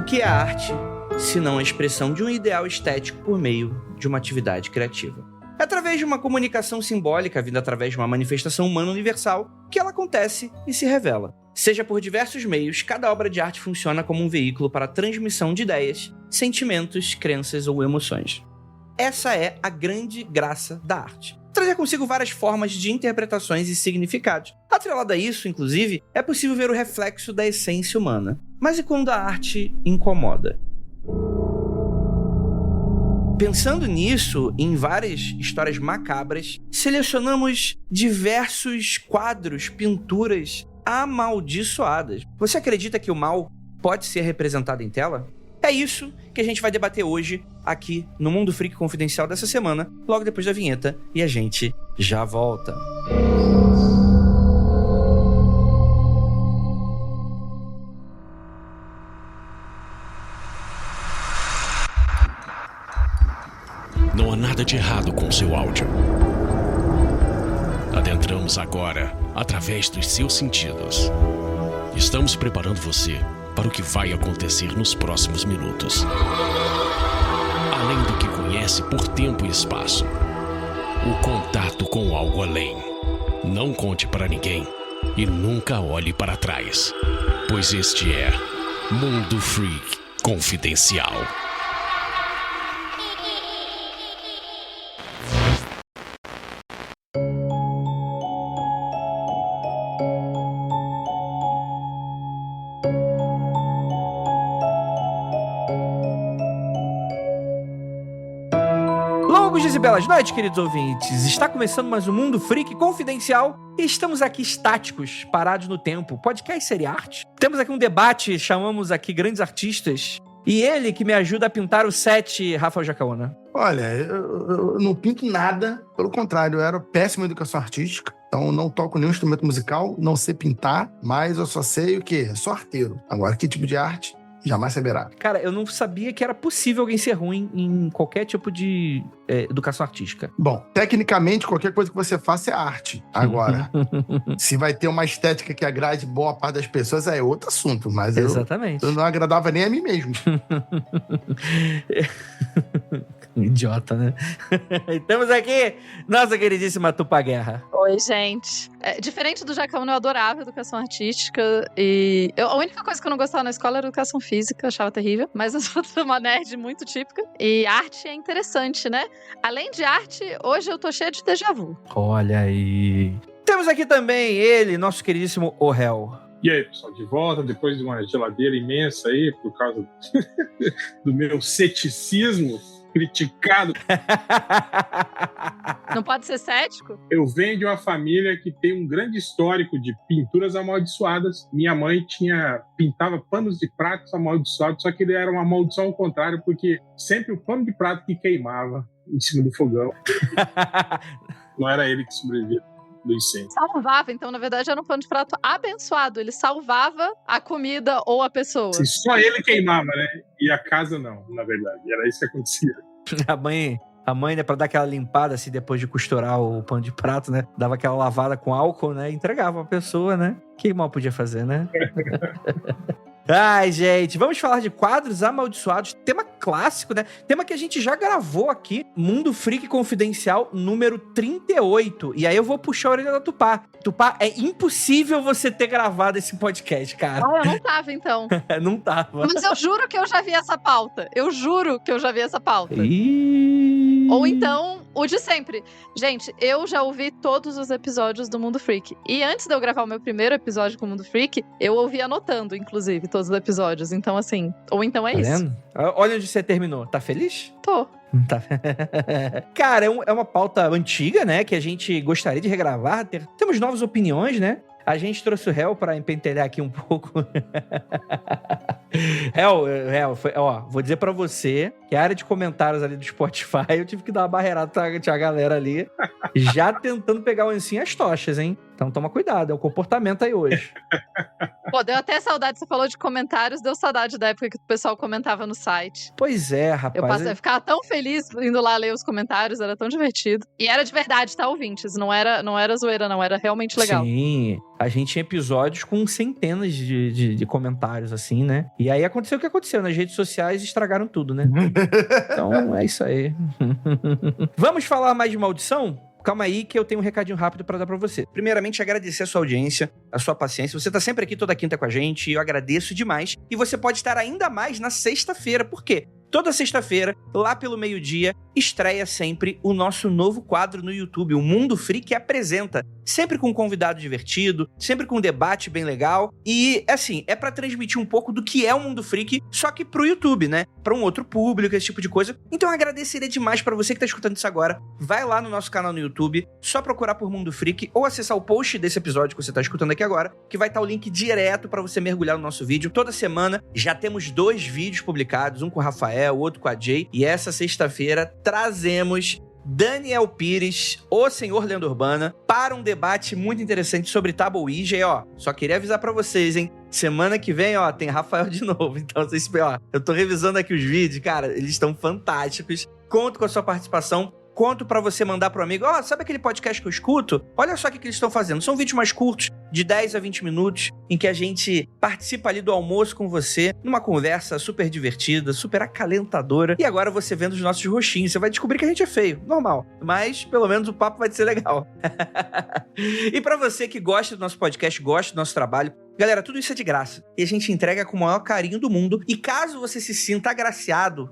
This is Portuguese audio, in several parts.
O que é arte, se não a expressão de um ideal estético por meio de uma atividade criativa? É através de uma comunicação simbólica, vinda através de uma manifestação humana universal, que ela acontece e se revela. Seja por diversos meios, cada obra de arte funciona como um veículo para a transmissão de ideias, sentimentos, crenças ou emoções. Essa é a grande graça da arte. Trazer consigo várias formas de interpretações e significados. Atrelado a isso, inclusive, é possível ver o reflexo da essência humana. Mas e quando a arte incomoda? Pensando nisso, em várias histórias macabras, selecionamos diversos quadros, pinturas amaldiçoadas. Você acredita que o mal pode ser representado em tela? É isso que a gente vai debater hoje aqui no Mundo Freak Confidencial dessa semana, logo depois da vinheta, e a gente já volta. Não há nada de errado com seu áudio. Adentramos agora através dos seus sentidos. Estamos preparando você para o que vai acontecer nos próximos minutos. Além do que conhece por tempo e espaço, o contato com algo além. Não conte para ninguém e nunca olhe para trás, pois este é Mundo Freak Confidencial. Longos dias e belas noites, queridos ouvintes. Está começando mais um Mundo Freak Confidencial e estamos aqui estáticos, parados no tempo. Podcast seria arte? Temos aqui um debate, chamamos aqui grandes artistas e ele que me ajuda a pintar o set, Rafael Jacaúna. Olha, eu não pinto nada, pelo contrário, eu era péssimo em educação artística, então não toco nenhum instrumento musical, não sei pintar, mas eu só sei o quê? Sou arteiro. Agora, que tipo de arte? Jamais saberá. Cara, eu não sabia que era possível alguém ser ruim em qualquer tipo de educação artística. Bom, tecnicamente, qualquer coisa que você faça é arte. Agora, se vai ter uma estética que agrade boa parte das pessoas, é outro assunto. Mas exatamente. Eu não agradava nem a mim mesmo. Idiota, né? Estamos aqui, nossa queridíssima Tupá Guerra. Oi, gente. Diferente do Jacaúna, eu adorava educação artística e a única coisa que eu não gostava na escola era educação física, achava terrível, mas eu sou uma nerd muito típica e arte é interessante, né? Além de arte, hoje eu tô cheia de déjà vu. Olha aí. Temos aqui também ele, nosso queridíssimo Orel. E aí, pessoal, de volta, depois de uma geladeira imensa aí, por causa do meu ceticismo criticado. Não pode ser cético? Eu venho de uma família que tem um grande histórico de pinturas amaldiçoadas. Minha mãe pintava panos de pratos amaldiçoados, só que ele era uma maldição ao contrário, porque sempre o pano de prato que queimava em cima do fogão. Não era ele que sobrevivia do incêndio. Salvava, então, na verdade, era um pano de prato abençoado. Ele salvava a comida ou a pessoa. Assim, só ele queimava, né? E a casa não, na verdade. Era isso que acontecia. A mãe, né, pra dar aquela limpada, assim, depois de costurar o pano de prato, né? Dava aquela lavada com álcool, né? E entregava pra pessoa, né? Que mal podia fazer, né? Ai, gente, vamos falar de quadros amaldiçoados, tema clássico, né? Tema que a gente já gravou aqui, Mundo Freak Confidencial número 38. E aí eu vou puxar a orelha da Tupá. Tupá, é impossível você ter gravado esse podcast, cara. Ah, eu não tava, então. Não tava. Mas eu juro que eu já vi essa pauta. Ih. Ou então, o de sempre. Gente, eu já ouvi todos os episódios do Mundo Freak. E antes de eu gravar o meu primeiro episódio com o Mundo Freak, eu ouvi anotando, inclusive, todos os episódios. Então, assim, ou então é Tá isso. vendo? Olha onde você terminou. Tá feliz? Tô. Tá. Cara, é uma pauta antiga, né? Que a gente gostaria de regravar. Temos novas opiniões, né? A gente trouxe o Hel pra empentelhar aqui um pouco. Hel, vou dizer pra você que a área de comentários ali do Spotify, eu tive que dar uma barreirada, tinha a galera ali já tentando pegar o ancinho as tochas, hein? Então toma cuidado, é o comportamento aí hoje. Pô, deu até saudade, você falou de comentários, deu saudade da época que o pessoal comentava no site. Pois é, rapaz. Eu ficava tão feliz indo lá ler os comentários, era tão divertido. E era de verdade, tá, ouvintes? Não era zoeira, não, era realmente legal. Sim, a gente tinha episódios com centenas de comentários, assim, né? E aí aconteceu o que aconteceu, nas redes sociais estragaram tudo, né? Então, é isso aí. Vamos falar mais de maldição? Calma aí que eu tenho um recadinho rápido pra dar pra você. Primeiramente, agradecer a sua audiência, a sua paciência. Você tá sempre aqui toda quinta com a gente e eu agradeço demais. E você pode estar ainda mais na sexta-feira. Por quê? Toda sexta-feira, lá pelo meio-dia, estreia sempre o nosso novo quadro no YouTube, o Mundo Freak Apresenta. Sempre com um convidado divertido, sempre com um debate bem legal. E, assim, é pra transmitir um pouco do que é o Mundo Freak, só que pro YouTube, né? Pra um outro público, esse tipo de coisa. Então eu agradeceria demais pra você que tá escutando isso agora. Vai lá no nosso canal no YouTube, só procurar por Mundo Freak ou acessar o post desse episódio que você tá escutando aqui agora, que vai estar o link direto pra você mergulhar no nosso vídeo. Toda semana já temos 2 vídeos publicados, um com o Rafael, o outro com a Jay, e essa sexta-feira trazemos Daniel Pires, o Senhor Lenda Urbana, para um debate muito interessante sobre Tábua Ouija. E ó, só queria avisar pra vocês, hein, semana que vem, ó, tem Rafael de novo, então vocês, ó, eu tô revisando aqui os vídeos, cara, eles estão fantásticos, conto com a sua participação. Conto pra você mandar pro amigo, ó, sabe aquele podcast que eu escuto? Olha só o que eles estão fazendo. São vídeos mais curtos, de 10 a 20 minutos, em que a gente participa ali do almoço com você, numa conversa super divertida, super acalentadora. E agora você vendo os nossos rostinhos, você vai descobrir que a gente é feio, normal. Mas, pelo menos, o papo vai ser legal. E pra você que gosta do nosso podcast, gosta do nosso trabalho, galera, tudo isso é de graça. E a gente entrega com o maior carinho do mundo. E caso você se sinta agraciado,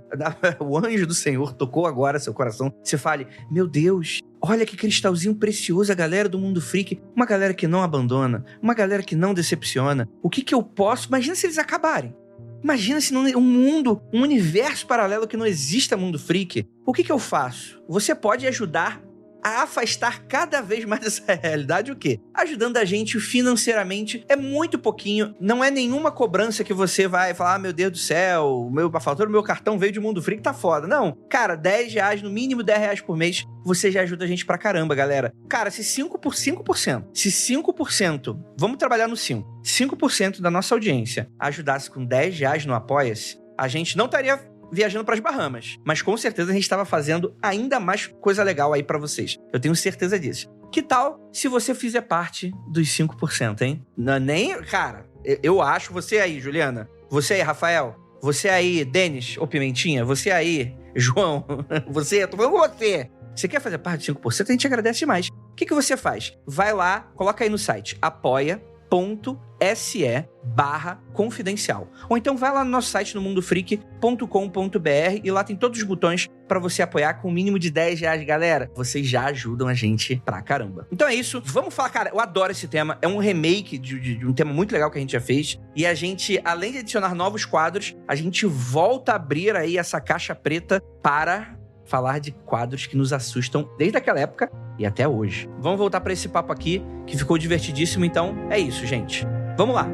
o anjo do Senhor tocou agora seu coração, você fale, meu Deus, olha que cristalzinho precioso a galera do Mundo Freak. Uma galera que não abandona, uma galera que não decepciona. O que eu posso... Imagina se eles acabarem. Imagina se um mundo, um universo paralelo que não exista Mundo Freak. O que eu faço? Você pode ajudar a afastar cada vez mais essa realidade, o quê? Ajudando a gente financeiramente. É muito pouquinho, não é nenhuma cobrança que você vai falar, ah, meu Deus do céu, a fatura do meu cartão veio de Mundo Freak, tá foda. Não, cara, R$10, no mínimo R$10 por mês, você já ajuda a gente pra caramba, galera. Cara, se 5%, vamos trabalhar no 5% da nossa audiência ajudasse com R$10 no Apoia-se, a gente não estaria viajando para as Bahamas, mas com certeza a gente estava fazendo ainda mais coisa legal aí para vocês. Eu tenho certeza disso. Que tal se você fizer parte dos 5%, hein? Não é nem... Cara, eu acho... Você aí, Juliana. Você aí, Rafael. Você aí, Denis ou Pimentinha. Você aí, João. Você, tô falando com você. Você quer fazer parte de 5%? A gente agradece demais. O que você faz? Vai lá, coloca aí no site apoia.se/confidencial. Ou então vai lá no nosso site no mundofreak.com.br e lá tem todos os botões para você apoiar com o mínimo de R$10, galera. Vocês já ajudam a gente pra caramba. Então é isso. Vamos falar, cara, eu adoro esse tema. É um remake de um tema muito legal que a gente já fez. E a gente, além de adicionar novos quadros, a gente volta a abrir aí essa caixa preta para falar de quadros que nos assustam desde aquela época e até hoje. Vamos voltar para esse papo aqui, que ficou divertidíssimo. Então, é isso, gente. Vamos lá.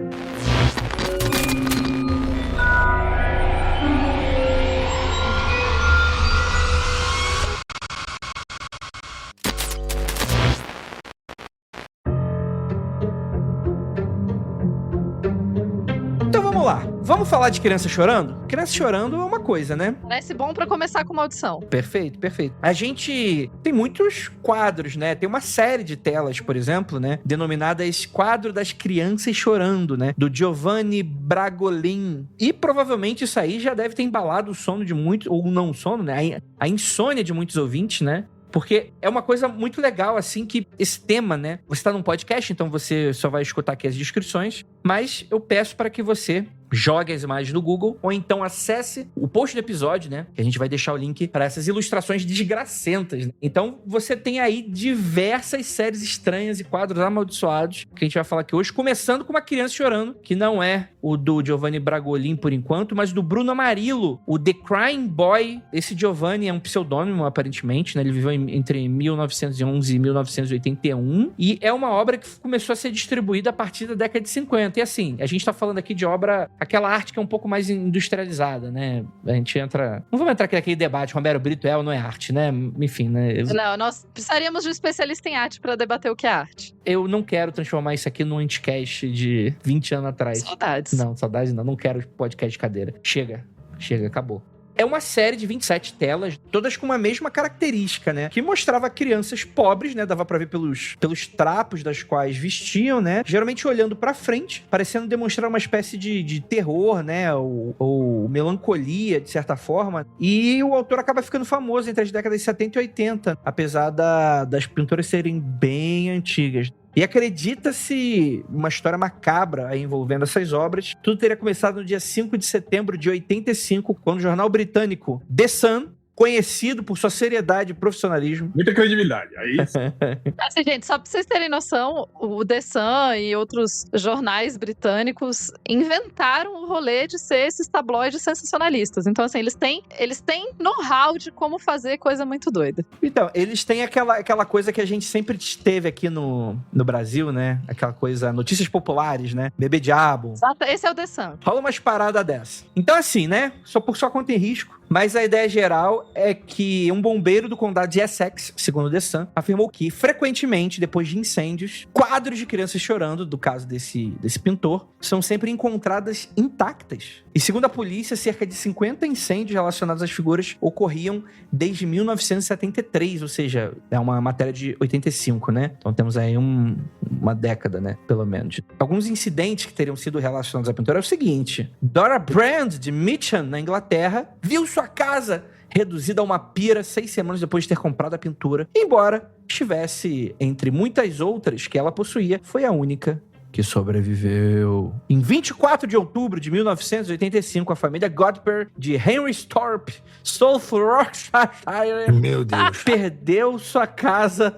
Então, vamos lá. Vamos falar de criança chorando? Criança chorando é uma coisa, né? Parece bom pra começar com maldição. Perfeito, perfeito. A gente tem muitos quadros, né? Tem uma série de telas, por exemplo, né? Denominadas Quadro das Crianças Chorando, né? Do Giovanni Bragolin. E provavelmente isso aí já deve ter embalado o sono de muitos, ou não o sono, né? A insônia de muitos ouvintes, né? Porque é uma coisa muito legal, assim, que esse tema, né? Você tá num podcast, então você só vai escutar aqui as descrições. Mas eu peço para que você jogue as imagens no Google, ou então acesse o post do episódio, né? Que a gente vai deixar o link para essas ilustrações desgracentas, né? Então, você tem aí diversas séries estranhas e quadros amaldiçoados que a gente vai falar aqui hoje, começando com uma criança chorando, que não é o do Giovanni Bragolin por enquanto, mas do Bruno Amarillo, o The Crying Boy. Esse Giovanni é um pseudônimo, aparentemente, né? Ele viveu entre 1911 e 1981, e é uma obra que começou a ser distribuída a partir da década de 50. E assim, a gente tá falando aqui de obra, aquela arte que é um pouco mais industrializada, né? A gente entra... Não vamos entrar naquele debate, Romero Brito é ou não é arte, né? Enfim, né? Não, nós precisaríamos de um especialista em arte pra debater o que é arte. Eu não quero transformar isso aqui num anticast de 20 anos atrás. Saudades. Não, saudades não. Não quero podcast de cadeira. Chega, acabou. é uma série de 27 telas, todas com uma mesma característica, né? Que mostrava crianças pobres, né? Dava pra ver pelos trapos das quais vestiam, né? Geralmente olhando pra frente, parecendo demonstrar uma espécie de terror, né? Ou melancolia, de certa forma. E o autor acaba ficando famoso entre as décadas de 70 e 80, apesar das pinturas serem bem antigas. E acredita-se uma história macabra aí envolvendo essas obras. Tudo teria começado no dia 5 de setembro de 85, quando o jornal britânico The Sun, conhecido por sua seriedade e profissionalismo. Muita credibilidade. Aí Assim, gente, só pra vocês terem noção, o The Sun e outros jornais britânicos inventaram o rolê de ser esses tabloides sensacionalistas. Então, assim, eles têm know-how de como fazer coisa muito doida. Então, eles têm aquela coisa que a gente sempre teve aqui no Brasil, né? Aquela coisa, notícias populares, né? Bebê diabo. Exato, esse é o The Sun. Rola umas paradas dessa. Então, assim, né? Só por sua conta em risco. Mas a ideia geral é que um bombeiro do condado de Essex, segundo The Sun, afirmou que, frequentemente, depois de incêndios, quadros de crianças chorando, do caso desse pintor, são sempre encontradas intactas. E segundo a polícia, cerca de 50 incêndios relacionados às figuras ocorriam desde 1973, ou seja, é uma matéria de 85, né? Então temos aí uma década, né? Pelo menos. Alguns incidentes que teriam sido relacionados à pintura é o seguinte: Dora Brand, de Mitcham, na Inglaterra, viu sua casa reduzida a uma pira 6 semanas depois de ter comprado a pintura. Embora estivesse entre muitas outras que ela possuía, foi a única que sobreviveu. Em 24 de outubro de 1985, a família Godber de Henrysthorpe, Southwarkshire, Meu Deus. perdeu sua casa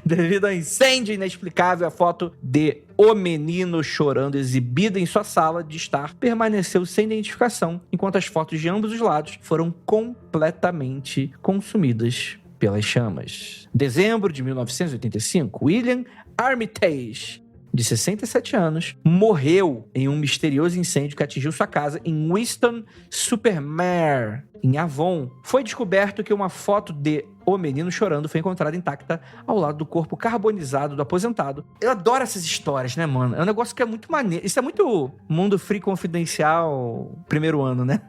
devido a incêndio inexplicável. A foto de O Menino Chorando, exibida em sua sala de estar, permaneceu sem identificação, enquanto as fotos de ambos os lados foram completamente consumidas pelas chamas. Dezembro de 1985, William Armitage, de 67 anos, morreu em um misterioso incêndio que atingiu sua casa em Wiston-super-Mare, em Avon. Foi descoberto que uma foto de O Menino Chorando foi encontrada intacta ao lado do corpo carbonizado do aposentado. Eu adoro essas histórias, né, mano? É um negócio que é muito maneiro. Isso é muito Mundo Free Confidencial primeiro ano, né?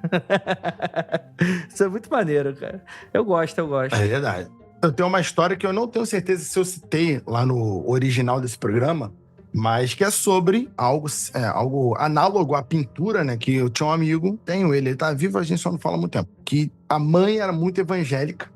Isso é muito maneiro, cara. Eu gosto. É verdade. Eu tenho uma história que eu não tenho certeza se eu citei lá no original desse programa, mas que é sobre algo análogo à pintura, né? Que eu tinha um amigo, tenho ele tá vivo, a gente só não fala há muito tempo, que a mãe era muito evangélica,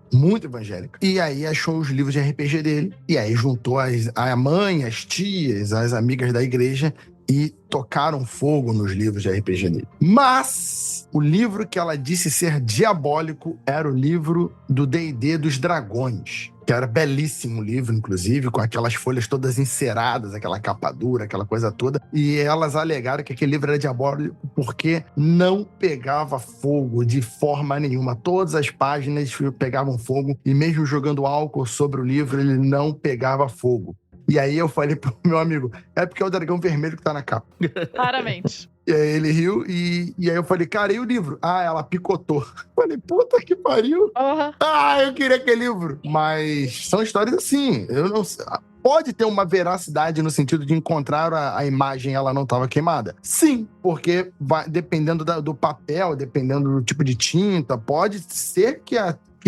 e aí achou os livros de RPG dele, e aí juntou a mãe, as tias, as amigas da igreja e tocaram fogo nos livros de RPG dele. Mas o livro que ela disse ser diabólico era o livro do D&D dos Dragões, que era belíssimo livro, inclusive, com aquelas folhas todas enceradas, aquela capa dura, aquela coisa toda. E elas alegaram que aquele livro era diabólico porque não pegava fogo de forma nenhuma. Todas as páginas pegavam fogo e mesmo jogando álcool sobre o livro, ele não pegava fogo. E aí eu falei pro meu amigo, é porque é o dragão vermelho que tá na capa. Claramente. E aí ele riu e aí eu falei, cara, e o livro? Ah, ela picotou. Falei, puta que pariu. Porra. Ah, eu queria aquele livro. Mas são histórias assim, eu não sei. Pode ter uma veracidade no sentido de encontrar a imagem, ela não estava queimada? Sim, porque dependendo do papel, dependendo do tipo de tinta, pode ser que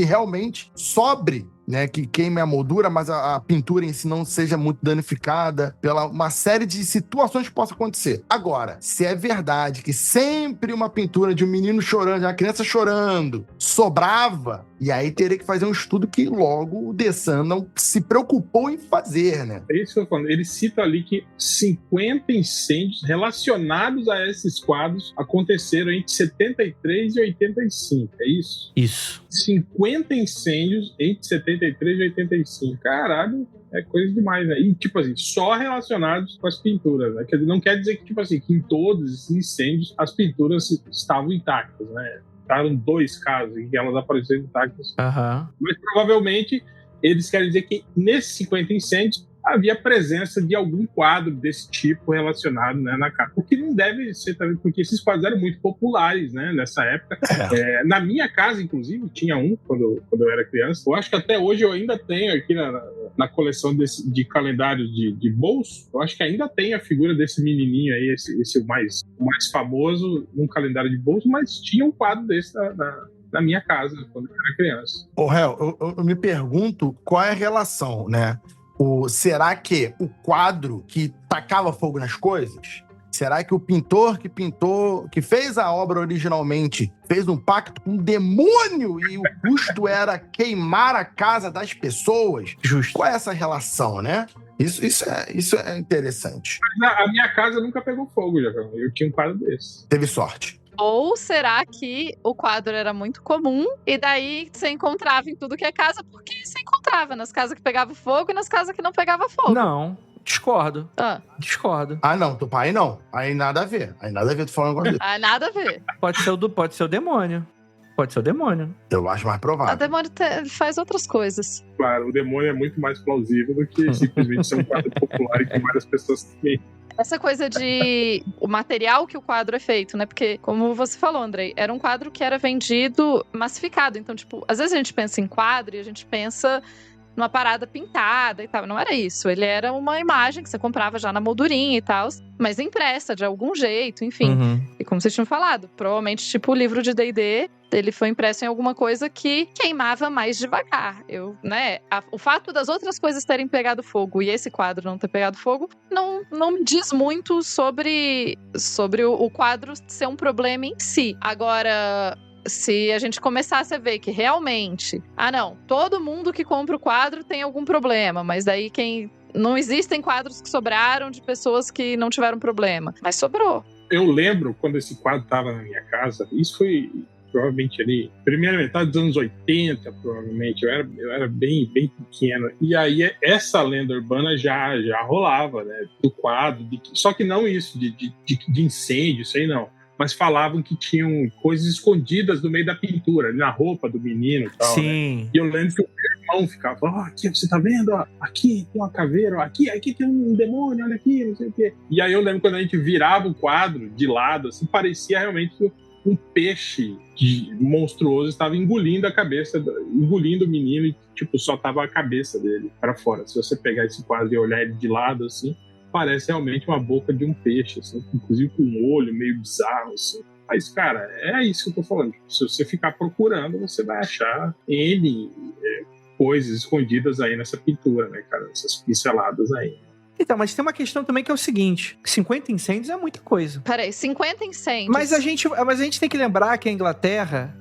realmente sobre, né, que queime a moldura, mas a pintura em si não seja muito danificada pela uma série de situações que possam acontecer. Agora, se é verdade que sempre uma pintura de um menino chorando, de uma criança chorando, sobrava, e aí teria que fazer um estudo que logo o The Sun não se preocupou em fazer, né? É isso que eu tô falando. Ele cita ali que 50 incêndios relacionados a esses quadros aconteceram entre 73 e 85, é isso? Isso. 50 incêndios entre 73 e 85. Caralho, é coisa demais, né? E, tipo assim, só relacionados com as pinturas, né? Não quer dizer que, tipo assim, que em todos esses incêndios as pinturas estavam intactas, né? Estavam 2 casos em que elas apareceram intactas. Uhum. Mas provavelmente eles querem dizer que nesses 50 incêndios havia presença de algum quadro desse tipo relacionado, né, na casa. O que não deve ser também, porque esses quadros eram muito populares, né, nessa época. Na minha casa, inclusive, tinha um quando eu era criança. Eu acho que até hoje eu ainda tenho aqui na coleção de calendários de bolso, eu acho que ainda tem a figura desse menininho aí, esse o mais famoso num calendário de bolso, mas tinha um quadro desse na minha casa, quando eu era criança. Ô, Hel, eu me pergunto qual é a relação, né? Será que o quadro que tacava fogo nas coisas? Será que o pintor que fez a obra originalmente, fez um pacto com um demônio e o custo era queimar a casa das pessoas? Justo. Qual é essa relação, né? Isso é interessante. Mas a minha casa nunca pegou fogo, já. Eu tinha um quadro desse. Teve sorte. Ou será que o quadro era muito comum e daí você encontrava em tudo que é casa, porque você encontrava nas casas que pegavam fogo e nas casas que não pegavam fogo? Não, discordo. Discordo. Ah, não, tu pai não. Aí nada a ver. Aí nada a ver tu falando um negócio desse. Ah, nada a ver. Pode ser o demônio. Pode ser o demônio. Eu acho mais O provável. demônio faz outras coisas. Claro, o demônio é muito mais plausível do que simplesmente ser um quadro popular e que várias pessoas têm. Essa coisa de o material que o quadro é feito, né? Porque, como você falou, Andrei, era um quadro que era vendido massificado. Então, tipo, às vezes a gente pensa em quadro e a gente pensa numa parada pintada e tal. Não era isso. Ele era uma imagem que você comprava já na moldurinha e tal, mas impressa de algum jeito, enfim. Uhum. E como vocês tinham falado, provavelmente, tipo, o livro de D&D, ele foi impresso em alguma coisa que queimava mais devagar. O fato das outras coisas terem pegado fogo e esse quadro não ter pegado fogo, não me diz muito sobre o quadro ser um problema em si. Agora, se a gente começasse a ver que realmente, todo mundo que compra o quadro tem algum problema, mas daí não existem quadros que sobraram de pessoas que não tiveram problema, mas sobrou. Eu lembro quando esse quadro estava na minha casa, isso foi provavelmente ali, primeira metade dos anos 80, provavelmente, eu era bem, bem pequeno, e aí essa lenda urbana já rolava, né, do quadro, só que não isso, de incêndio, isso aí não, mas falavam que tinham coisas escondidas no meio da pintura, na roupa do menino e tal. Sim. Né? E eu lembro que o meu irmão ficava, aqui, você tá vendo? Aqui tem uma caveira, aqui tem um demônio, olha aqui, não sei o quê. E aí eu lembro quando a gente virava o quadro de lado, assim, parecia realmente um peixe monstruoso estava engolindo engolindo o menino e, tipo, só tava a cabeça dele para fora. Se você pegar esse quadro e olhar ele de lado, assim, parece realmente uma boca de um peixe, assim, inclusive com um olho meio bizarro, assim. Mas, cara, é isso que eu tô falando. Se você ficar procurando, você vai achar N coisas escondidas aí nessa pintura, né, cara? Essas pinceladas aí. Então, mas tem uma questão também que é o seguinte: 50 incêndios é muita coisa. Peraí, 50 incêndios. Mas a gente tem que lembrar que a Inglaterra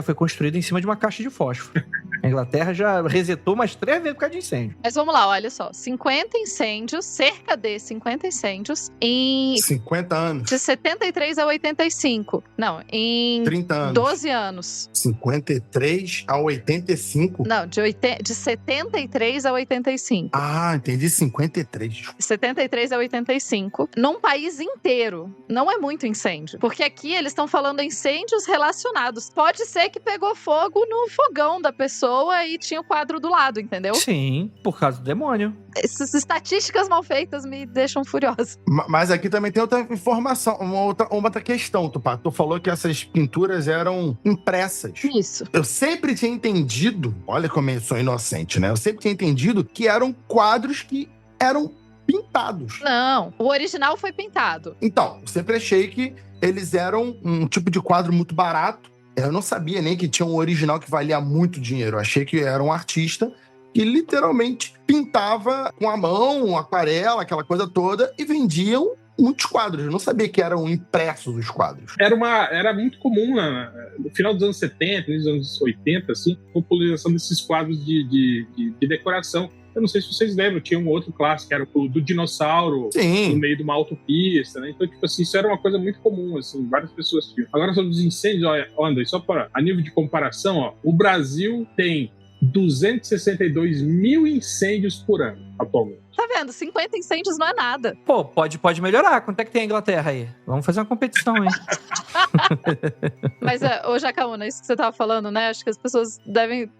foi construída em cima de uma caixa de fósforo. A Inglaterra já resetou umas 3 vezes por causa de incêndio. Mas vamos lá, olha só. 50 incêndios, cerca de 50 incêndios em... 50 anos. De 73 a 85. Não, em... 30 anos. 12 anos. 53 a 85? Não, de 73 a 85. Ah, entendi. 53. 73 a 85. Num país inteiro. Não é muito incêndio. Porque aqui eles estão falando incêndios relacionados. Pode ser que pegou fogo no fogão da pessoa e tinha o quadro do lado, entendeu? Sim, por causa do demônio. Essas estatísticas mal feitas me deixam furiosa. Mas aqui também tem outra informação, uma outra questão, Tupá. Tu falou que essas pinturas eram impressas. Isso. Eu sempre tinha entendido, olha como eu sou inocente, né? Eu sempre tinha entendido que eram quadros que eram pintados. Não, o original foi pintado. Então, eu sempre achei que eles eram um tipo de quadro muito barato. Eu não sabia nem que tinha um original que valia muito dinheiro. Eu achei que era um artista que literalmente pintava com a mão, aquarela, aquela coisa toda, e vendiam muitos quadros. Eu não sabia que eram impressos os quadros. Era muito comum no final dos anos 70, nos anos 80, assim, a popularização desses quadros de decoração. Eu não sei se vocês lembram, tinha um outro clássico, que era o do dinossauro. Sim. No meio de uma autopista, né? Então, tipo assim, isso era uma coisa muito comum, assim, várias pessoas tinham. Agora, sobre os incêndios, olha, André, só a nível de comparação, ó, o Brasil tem 262 mil incêndios por ano, atualmente. Tá vendo? 50 incêndios não é nada. Pô, pode melhorar. Quanto é que tem a Inglaterra aí? Vamos fazer uma competição aí. Mas, ô Jacaúna, isso que você tava falando, né? Acho que as pessoas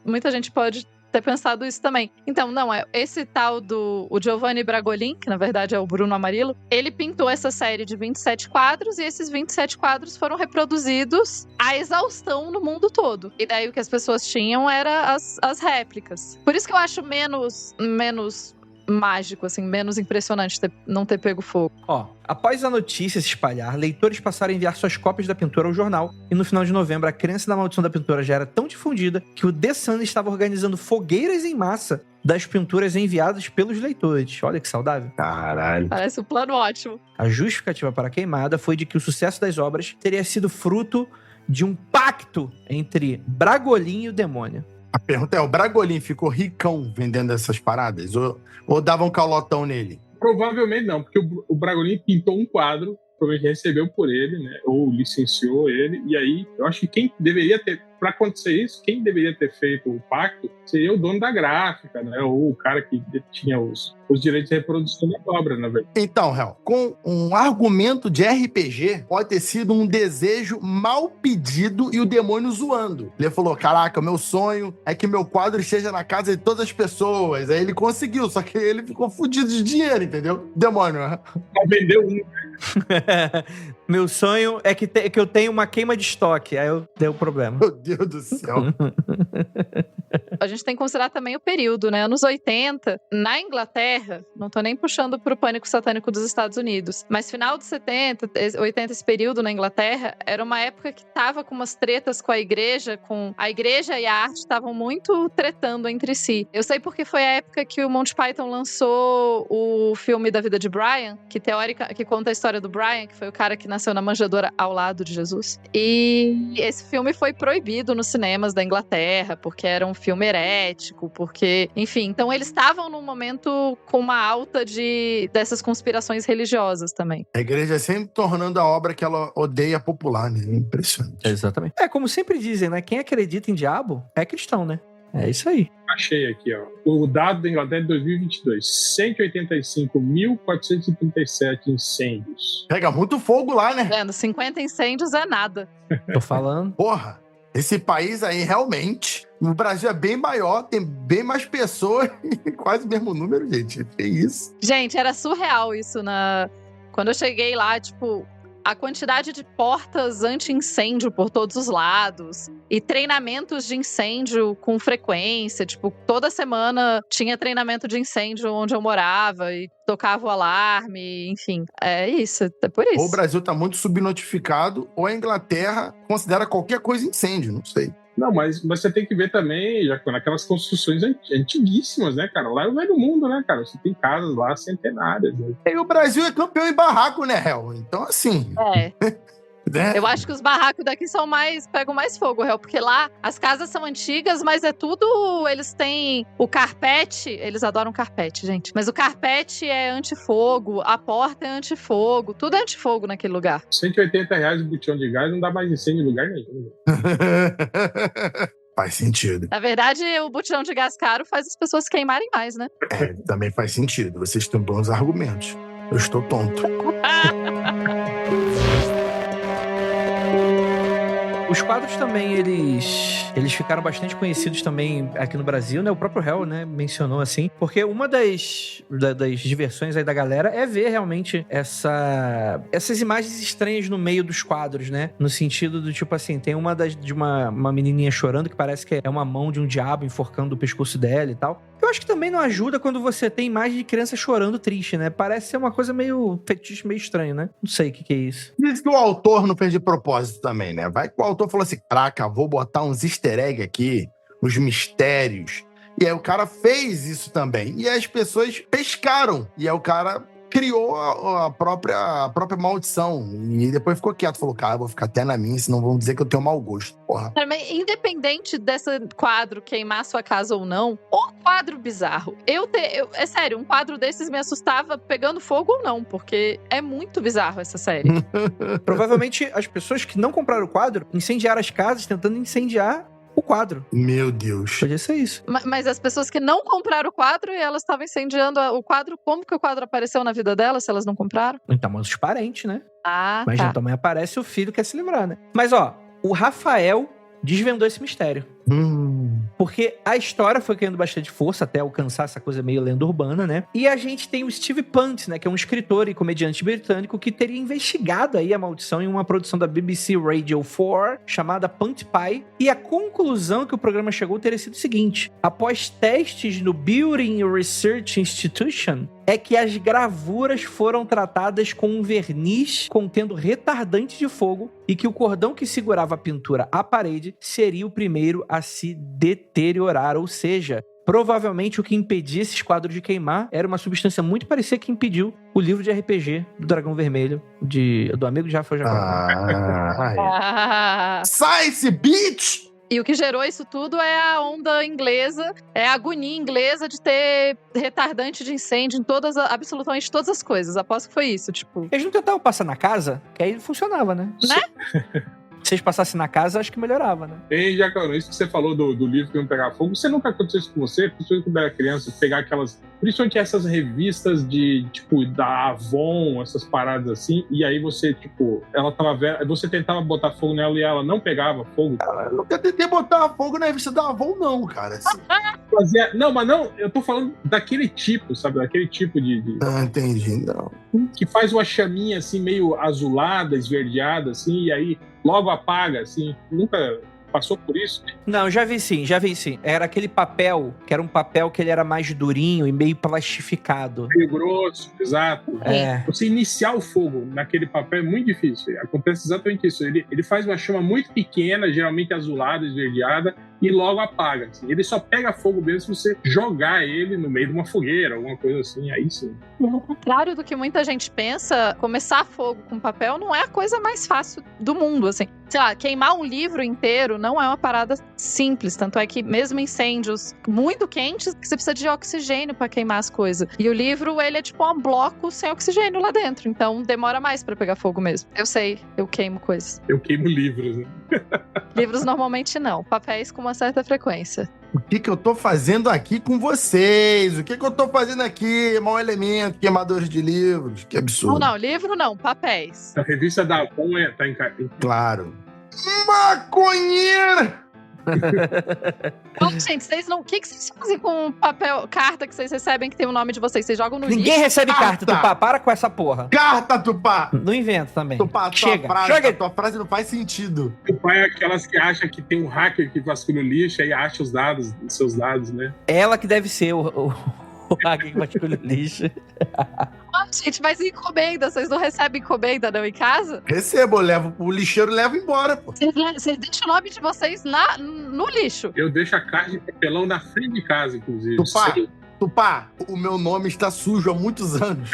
muita gente pode ter pensado isso também. Então, não, esse tal o Giovanni Bragolin, que na verdade é o Bruno Amarillo, ele pintou essa série de 27 quadros e esses 27 quadros foram reproduzidos à exaustão no mundo todo. E daí o que as pessoas tinham era as réplicas. Por isso que eu acho menos mágico, assim, menos impressionante não ter pego fogo. Ó, após a notícia se espalhar, leitores passaram a enviar suas cópias da pintura ao jornal, e no final de novembro a crença na maldição da pintura já era tão difundida que o The Sun estava organizando fogueiras em massa das pinturas enviadas pelos leitores. Olha que saudável. Caralho. Parece um plano ótimo. A justificativa para a queimada foi de que o sucesso das obras teria sido fruto de um pacto entre Bragolin e o demônio. A pergunta é, o Bragolin ficou ricão vendendo essas paradas? Ou dava um calotão nele? Provavelmente não, porque o Bragolin pintou um quadro, provavelmente recebeu por ele, né? Ou licenciou ele. E aí, eu acho que quem deveria ter... Para acontecer isso, quem deveria ter feito o pacto seria o dono da gráfica, né? Ou o cara que tinha os direitos de reprodução da obra, na verdade. Então, Hel, com um argumento de RPG, pode ter sido um desejo mal pedido e o demônio zoando. Ele falou, caraca, o meu sonho é que meu quadro esteja na casa de todas as pessoas. Aí ele conseguiu, só que ele ficou fudido de dinheiro, entendeu? Demônio. Só vendeu um. Meu sonho é que eu tenha uma queima de estoque. Aí eu dei o problema. Meu Deus do céu. A gente tem que considerar também o período, né? Anos 80, na Inglaterra, não tô nem puxando pro pânico satânico dos Estados Unidos, mas final de 70, 80, esse período na Inglaterra, era uma época que tava com umas tretas com a igreja e a arte estavam muito tretando entre si. Eu sei porque foi a época que o Monty Python lançou o filme da vida de Brian, que conta a história do Brian, que foi o cara que nasceu na manjedoura ao lado de Jesus. E esse filme foi proibido nos cinemas da Inglaterra, porque era um filme herético, porque... Enfim, então eles estavam num momento com uma alta dessas conspirações religiosas também. A igreja sempre tornando a obra que ela odeia popular, né? Impressionante. Exatamente. É, como sempre dizem, né? Quem acredita em diabo é cristão, né? É isso aí. Achei aqui, ó. O dado da Inglaterra de 2022. 185.437 incêndios. Pega muito fogo lá, né? Vendo? 50 incêndios é nada. Tô falando. Porra, esse país aí realmente... O Brasil é bem maior, tem bem mais pessoas e quase o mesmo número, gente. Que isso? Gente, era surreal isso quando eu cheguei lá, tipo... A quantidade de portas anti-incêndio por todos os lados e treinamentos de incêndio com frequência. Tipo, toda semana tinha treinamento de incêndio onde eu morava e tocava o alarme, enfim. É isso, é por isso. Ou o Brasil tá muito subnotificado, ou a Inglaterra considera qualquer coisa incêndio, não sei. Não, mas você tem que ver também, já naquelas construções antiguíssimas, né, cara? Lá é o velho mundo, né, cara? Você tem casas lá centenárias. Né? E o Brasil é campeão em barraco, né, Hel? Então, assim... É. Né? Eu acho que os barracos daqui pegam mais fogo, Hel, porque lá as casas são antigas, mas é tudo... Eles têm o carpete, eles adoram carpete, gente. Mas o carpete é antifogo, a porta é antifogo, tudo é antifogo naquele lugar. R$180 o botijão de gás não dá mais incêndio em lugar nenhum. Faz sentido. Na verdade, o botijão de gás caro faz as pessoas queimarem mais, né? É, também faz sentido. Vocês têm bons argumentos. Eu estou tonto. Os quadros também, eles ficaram bastante conhecidos também aqui no Brasil, né? O próprio Hel, né, mencionou assim, porque uma das diversões aí da galera é ver realmente essas imagens estranhas no meio dos quadros, né? No sentido do tipo assim, tem de uma menininha chorando que parece que é uma mão de um diabo enforcando o pescoço dela e tal. Eu acho que também não ajuda quando você tem imagem de criança chorando triste, né? Parece ser uma coisa meio fetiche, meio estranho, né? Não sei o que é isso. Diz que o autor não fez de propósito também, né? Vai que o autor falou assim, caraca, vou botar uns easter egg aqui, uns mistérios. E aí o cara fez isso também. E as pessoas pescaram. E aí o cara criou a própria maldição. E depois ficou quieto. Falou, cara, eu vou ficar até na minha, senão vão dizer que eu tenho mau gosto. Porra. Mas independente desse quadro queimar sua casa ou não, o quadro bizarro. É sério, um quadro desses me assustava pegando fogo ou não, porque é muito bizarro essa série. Provavelmente as pessoas que não compraram o quadro incendiaram as casas tentando incendiar o quadro. Meu Deus. Podia ser isso. Mas as pessoas que não compraram o quadro e elas estavam incendiando o quadro, como que o quadro apareceu na vida delas se elas não compraram? Então, mas os parentes, né? Ah, mas tá. também aparece o filho que quer se livrar, né? Mas, ó, o Rafael desvendou esse mistério. Porque a história foi ganhando bastante força até alcançar essa coisa meio lenda urbana, né? E a gente tem o Steve Punt, né? Que é um escritor e comediante britânico que teria investigado aí a maldição em uma produção da BBC Radio 4 chamada Punt Pie. E a conclusão que o programa chegou teria sido o seguinte: após testes no Building Research Institution, é que as gravuras foram tratadas com um verniz contendo retardante de fogo e que o cordão que segurava a pintura à parede seria o primeiro a se deteriorar, ou seja, provavelmente o que impedia esses quadros de queimar era uma substância muito parecida que impediu o livro de RPG do Dragão Vermelho, do amigo de Rafael Jacó. Science, bitch! E o que gerou isso tudo é a onda inglesa, é a agonia inglesa de ter retardante de incêndio em absolutamente todas as coisas. Aposto que foi isso, tipo... Eles não tentavam passar na casa, que aí funcionava, né? Né? Se eles passassem na casa, acho que melhorava, né? E, Jacão, isso que você falou do livro que não pegar fogo, você nunca aconteceu isso com você? Principalmente quando era criança, pegar aquelas... Principalmente essas revistas de, tipo, da Avon, essas paradas assim, e aí você, tipo, ela tava velha, você tentava botar fogo nela e ela não pegava fogo. Eu nunca tentei botar fogo na revista da Avon, não, cara. Assim. Não, mas não, eu tô falando daquele tipo, sabe? Daquele tipo de... Não entendi, não. Que faz uma chaminha, assim, meio azulada, esverdeada, assim, e aí logo apaga, assim. Nunca passou por isso? Não, já vi sim. Era aquele papel, que era um papel que ele era mais durinho e meio plastificado. Meio grosso, exato. É. Você iniciar o fogo naquele papel é muito difícil. Acontece exatamente isso. Ele faz uma chama muito pequena, geralmente azulada, esverdeada, e logo apaga. Assim. Ele só pega fogo mesmo se você jogar ele no meio de uma fogueira, alguma coisa assim, aí sim. Ao contrário do que muita gente pensa, começar fogo com papel não é a coisa mais fácil do mundo, assim. Sei lá, queimar um livro inteiro não é uma parada simples, tanto é que mesmo incêndios muito quentes, você precisa de oxigênio pra queimar as coisas. E o livro, ele é tipo um bloco sem oxigênio lá dentro, então demora mais pra pegar fogo mesmo. Eu sei, eu queimo coisas. Eu queimo livros, né? Livros normalmente não, papéis com uma certa frequência. O que eu tô fazendo aqui com vocês? O que eu tô fazendo aqui? Mau elemento, queimadores de livros. Que absurdo. Não, livro não, papéis. A revista da Avon tá em... Claro. Maconheira! Então, gente, vocês não... O que vocês fazem com papel, carta que vocês recebem que tem o nome de vocês? Vocês jogam no lixo? Ninguém recebe carta, Carta. Tupá. Para com essa porra. Carta, Tupá! Não inventa também. Tupá, Chega. tua frase não faz sentido. O pai é aquelas que acham que tem um hacker que vasculha o lixo e acha os seus dados, né? Ela que deve ser o hacker que vasculha o lixo. Gente, mas e encomenda? Vocês não recebem encomenda não em casa? Recebo, eu levo o lixeiro e levo embora, pô. Vocês deixam o nome de vocês no lixo. Eu deixo a caixa de papelão na frente de casa, inclusive. Tupá, o meu nome está sujo há muitos anos.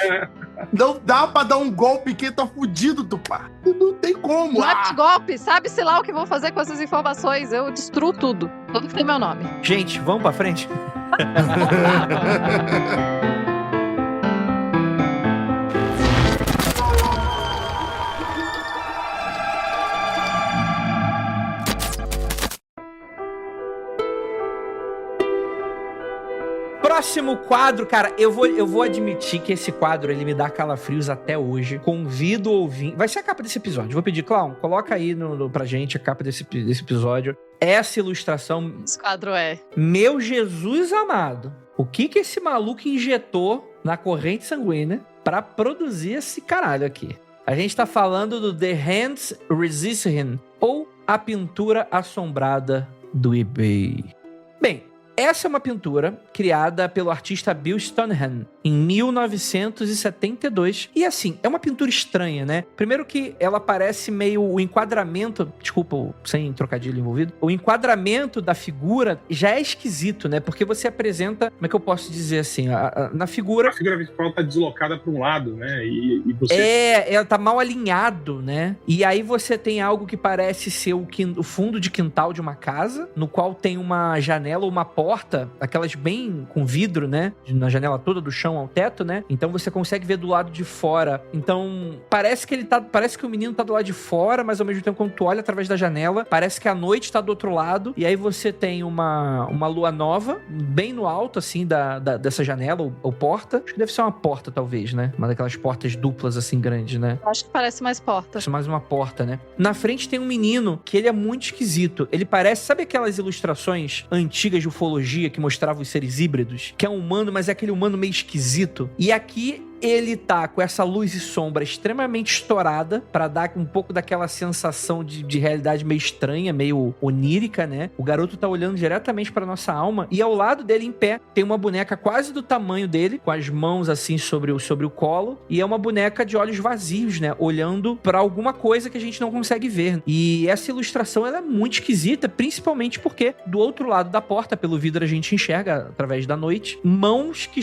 Não dá pra dar um golpe que tá fudido, Tupá. Não tem como. Não é golpe, sabe-se lá o que vão fazer com essas informações. Eu destruo tudo. Tudo que tem meu nome. Gente, vamos pra frente? Próximo quadro, cara, eu vou admitir que esse quadro, ele me dá calafrios até hoje. Convido o ouvinte... Vai ser a capa desse episódio. Vou pedir, Clown, coloca aí pra gente a capa desse episódio. Essa ilustração... Esse quadro é... Meu Jesus amado. O que esse maluco injetou na corrente sanguínea pra produzir esse caralho aqui? A gente tá falando do The Hands Resisting, ou a pintura assombrada do eBay. Bem... Essa é uma pintura criada pelo artista Bill Stoneham em 1972. E assim, é uma pintura estranha, né? Primeiro que ela parece meio o enquadramento... Desculpa, sem trocadilho envolvido. O enquadramento da figura já é esquisito, né? Porque você apresenta... Como é que eu posso dizer assim? Na figura... A figura principal tá deslocada para um lado, né? E você... ela tá mal alinhado, né? E aí você tem algo que parece ser o fundo de quintal de uma casa, no qual tem uma janela ou uma porta, aquelas bem com vidro, né? Na janela toda do chão ao teto, né? Então você consegue ver do lado de fora. Então parece que o menino tá do lado de fora, mas ao mesmo tempo quando tu olha através da janela, parece que a noite tá do outro lado. E aí você tem uma lua nova, bem no alto, assim, dessa janela, ou porta. Acho que deve ser uma porta, talvez, né? Uma daquelas portas duplas, assim, grandes, né? Acho que parece mais porta. Acho mais uma porta, né? Na frente tem um menino que ele é muito esquisito. Ele parece, sabe aquelas ilustrações antigas de ufologia que mostravam os seres híbridos? Que é um humano, mas é aquele humano meio esquisito. E aqui ele tá com essa luz e sombra extremamente estourada pra dar um pouco daquela sensação de realidade meio estranha, meio onírica, né? O garoto tá olhando diretamente pra nossa alma e ao lado dele, em pé, tem uma boneca quase do tamanho dele, com as mãos assim sobre o colo, e é uma boneca de olhos vazios, né? Olhando pra alguma coisa que a gente não consegue ver. E essa ilustração, ela é muito esquisita, principalmente porque do outro lado da porta, pelo vidro, a gente enxerga, através da noite, mãos que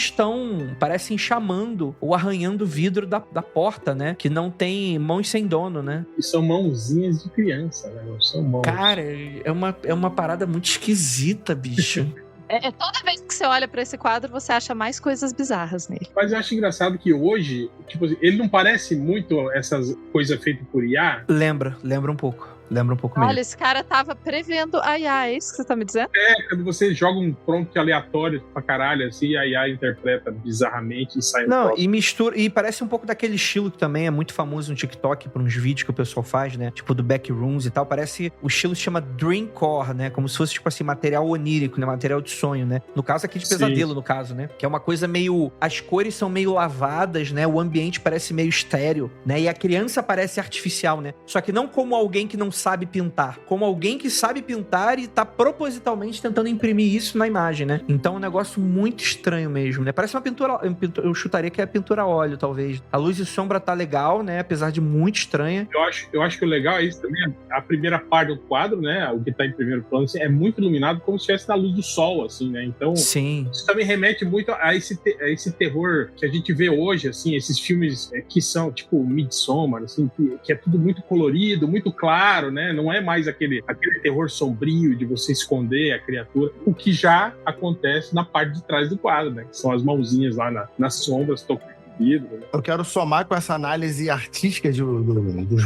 parecem chamando ou arranhando o vidro da porta, né? Que não tem mãos sem dono, né? E são mãozinhas de criança, né? Não são mãos. Cara, é uma parada muito esquisita, bicho. Toda vez que você olha pra esse quadro, você acha mais coisas bizarras nele. Mas eu acho engraçado que hoje, tipo, ele não parece muito essas coisas feitas por IA. Lembra um pouco. Lembra um pouco mesmo. Olha, esse cara tava prevendo a IA, é isso que você tá me dizendo? Quando você joga um prompt aleatório pra caralho, assim, a IA interpreta bizarramente e sai Não, e mistura, e parece um pouco daquele estilo que também é muito famoso no TikTok, por uns vídeos que o pessoal faz, né? Tipo do Backrooms e tal, parece, o estilo se chama Dreamcore, né? Como se fosse, tipo assim, material onírico, né? Material de sonho, né? No caso aqui de pesadelo, no caso, né? Que é uma coisa meio, as cores são meio lavadas, né? O ambiente parece meio estéreo, né? E a criança parece artificial, né? Só que não como alguém que não sabe pintar, como alguém que sabe pintar e tá propositalmente tentando imprimir isso na imagem, né? Então é um negócio muito estranho mesmo, né? Parece uma pintura, eu chutaria que é pintura a óleo, talvez. A luz e sombra tá legal, né? Apesar de muito estranha. Eu acho que o legal é isso também, a primeira parte do quadro, né? O que tá em primeiro plano, assim, é muito iluminado como se estivesse na luz do sol, assim, né? Então, sim, isso também remete muito a esse terror que a gente vê hoje, assim, esses filmes que são, tipo, Midsommar, assim, que é tudo muito colorido, muito claro, né? Não é mais aquele terror sombrio de você esconder a criatura, o que já acontece na parte de trás do quadro, né? Que são as mãozinhas lá nas sombras tocando vidro. Né? Eu quero somar com essa análise artística dos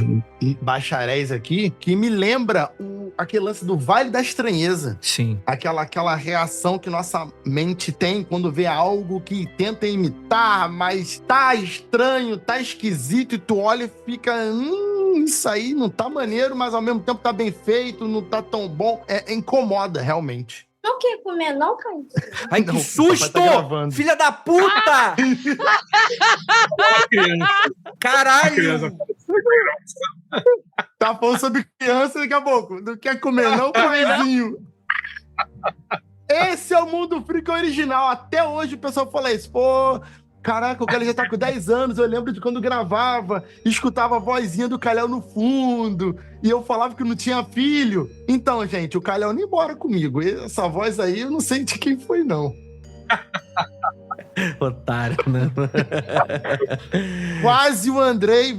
bacharéis aqui, que me lembra aquele lance do Vale da Estranheza. Sim. Aquela reação que nossa mente tem quando vê algo que tenta imitar, mas tá estranho, tá esquisito, e tu olha e fica... isso aí não tá maneiro, mas ao mesmo tempo tá bem feito, não tá tão bom. Incomoda, realmente. Não quer comer, não, Caio? Ai, Não, que susto! tá gravando. Filha da puta! Caralho! Tá falando sobre criança daqui a pouco. Não quer comer, não, comezinho. Esse é o Mundo Freak original. Até hoje o pessoal fala isso. Pô, caraca, o cara já tá com 10 anos. Eu lembro de quando gravava, escutava a vozinha do Calhau no fundo. E eu falava que não tinha filho. Então, gente, o Calhau não ia embora comigo. Essa voz aí, eu não sei de quem foi, não. Otário, né? Quase o Andrei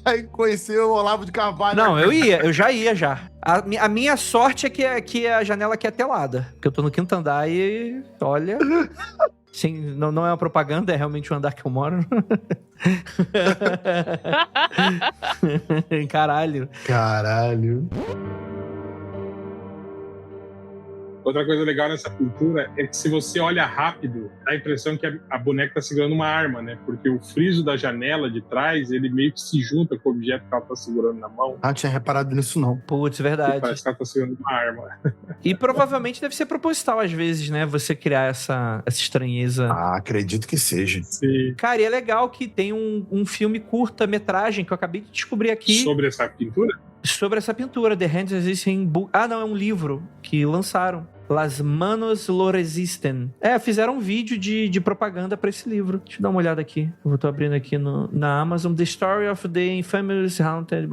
vai conhecer o Olavo de Carvalho. Não, eu já ia. A minha sorte é que a janela aqui é telada. Porque eu tô no quinto andar e, olha... Sim, não é uma propaganda, é realmente o andar que eu moro. Caralho. Outra coisa legal nessa pintura é que se você olha rápido, dá a impressão que a boneca tá segurando uma arma, né? Porque o friso da janela de trás, ele meio que se junta com o objeto que ela tá segurando na mão. Ah, não tinha reparado nisso, não. Putz, verdade. Parece que ela tá segurando uma arma. E provavelmente deve ser proposital, às vezes, né? Você criar essa estranheza. Ah, acredito que seja. Sim. Cara, e é legal que tem um filme curta-metragem que eu acabei de descobrir aqui. Sobre essa pintura? Sobre essa pintura, The Hands Resisting Book. Ah, não, é um livro que lançaram. Las Manos Lo Resisten. Fizeram um vídeo de propaganda pra esse livro. Deixa eu dar uma olhada aqui. Eu tô abrindo aqui na Amazon. The Story of the Infamous Haunted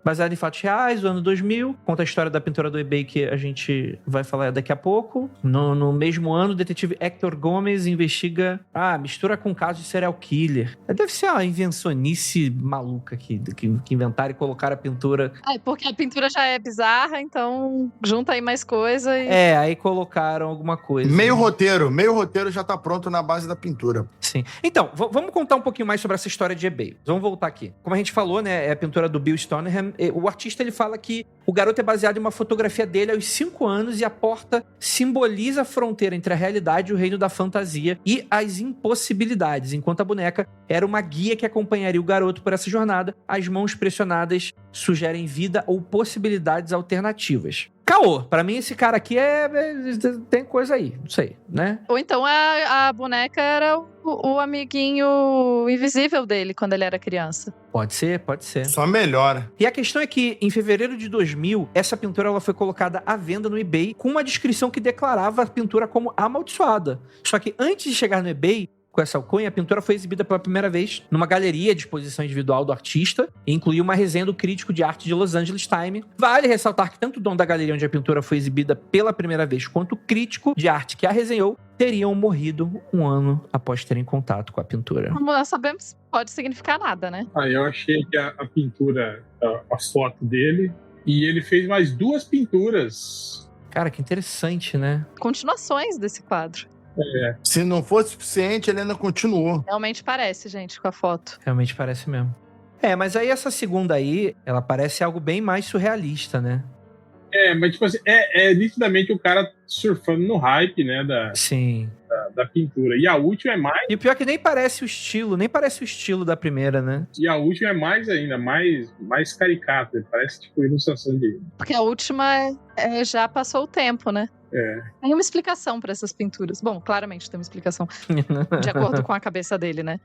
baseado em fatos reais, do ano 2000. Conta a história da pintura do eBay que a gente vai falar daqui a pouco. No mesmo ano, o detetive Hector Gomes investiga... mistura com caso de serial killer. Deve ser uma invencionice maluca aqui, que inventaram e colocaram a pintura... Porque a pintura já é bizarra, então junta aí mais coisa e... Aí aí colocaram alguma coisa. Meio roteiro já tá pronto na base da pintura. Sim. Então, vamos contar um pouquinho mais sobre essa história de eBay. Vamos voltar aqui. Como a gente falou, né, é a pintura do Bill Stoneham. O artista, ele fala que o garoto é baseado em uma fotografia dele aos 5 anos e a porta simboliza a fronteira entre a realidade e o reino da fantasia e as impossibilidades, enquanto a boneca era uma guia que acompanharia o garoto por essa jornada. As mãos pressionadas sugerem vida ou possibilidades alternativas. Caô, pra mim esse cara aqui tem coisa aí, não sei, né? Ou então a boneca era o amiguinho invisível dele quando ele era criança. Pode ser, pode ser. Só melhora. E a questão é que, em fevereiro de 2000, essa pintura ela foi colocada à venda no eBay com uma descrição que declarava a pintura como amaldiçoada. Só que antes de chegar no eBay, com essa alcunha, a pintura foi exibida pela primeira vez numa galeria de exposição individual do artista e incluiu uma resenha do crítico de arte de Los Angeles Times. Vale ressaltar que tanto o dono da galeria onde a pintura foi exibida pela primeira vez quanto o crítico de arte que a resenhou teriam morrido um ano após terem contato com a pintura. Como nós sabemos, pode significar nada, né? Eu achei que a pintura, a foto dele, e ele fez mais 2 pinturas. Cara, que interessante, né? Continuações desse quadro. Se não fosse suficiente, ele ainda continuou. Realmente parece, gente, com a foto. Realmente parece mesmo. Mas aí essa segunda aí, ela parece algo bem mais surrealista, né? Mas tipo assim, nitidamente o cara surfando no hype, né, Sim. da pintura. E a última é mais... E o pior é que nem parece o estilo da primeira, né? E a última é mais ainda, mais caricata. Parece tipo ilustração de... Porque a última já passou o tempo, né? Tem uma explicação pra essas pinturas. Bom, claramente tem uma explicação. De acordo com a cabeça dele, né?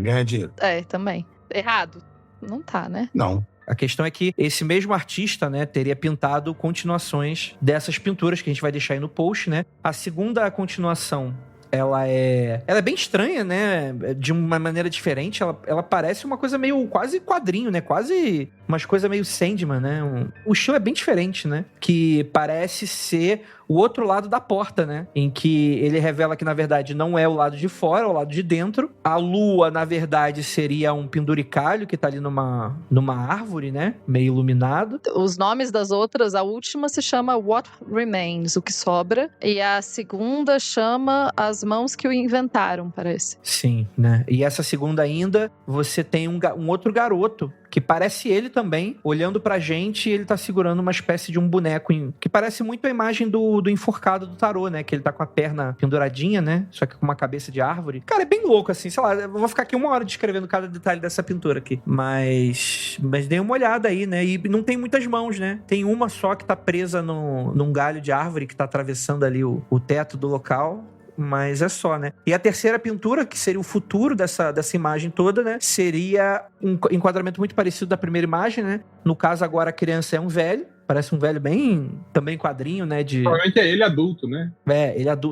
Ganha dinheiro. Também. Errado? Não tá, né? Não. A questão é que esse mesmo artista, né, teria pintado continuações dessas pinturas que a gente vai deixar aí no post, né? A segunda continuação, ela é bem estranha, né? De uma maneira diferente. Ela parece uma coisa meio quase quadrinho, né? Quase umas coisas meio Sandman, né? O estilo é bem diferente, né? Que parece ser o outro lado da porta, né? Em que ele revela que, na verdade, não é o lado de fora, é o lado de dentro. A lua, na verdade, seria um penduricalho que tá ali numa árvore, né? Meio iluminado. Os nomes das outras, a última se chama What Remains, o que sobra. E a segunda chama As Mãos que o Inventaram, parece. Sim, né? E essa segunda ainda, você tem um outro garoto que parece ele também, olhando pra gente, e ele tá segurando uma espécie de um boneco que parece muito a imagem do enforcado do tarô, né? Que ele tá com a perna penduradinha, né? Só que com uma cabeça de árvore. Cara, é bem louco, assim, sei lá, eu vou ficar aqui 1 hora descrevendo cada detalhe dessa pintura aqui. Mas dei uma olhada aí, né? E não tem muitas mãos, né? Tem uma só que tá presa num galho de árvore que tá atravessando ali o teto do local. Mas é só, né? E a terceira pintura, que seria o futuro dessa imagem toda, né? Seria um enquadramento muito parecido da primeira imagem, né? No caso, agora a criança é um velho. Parece um velho bem... Também quadrinho, né? Provavelmente é ele adulto, né?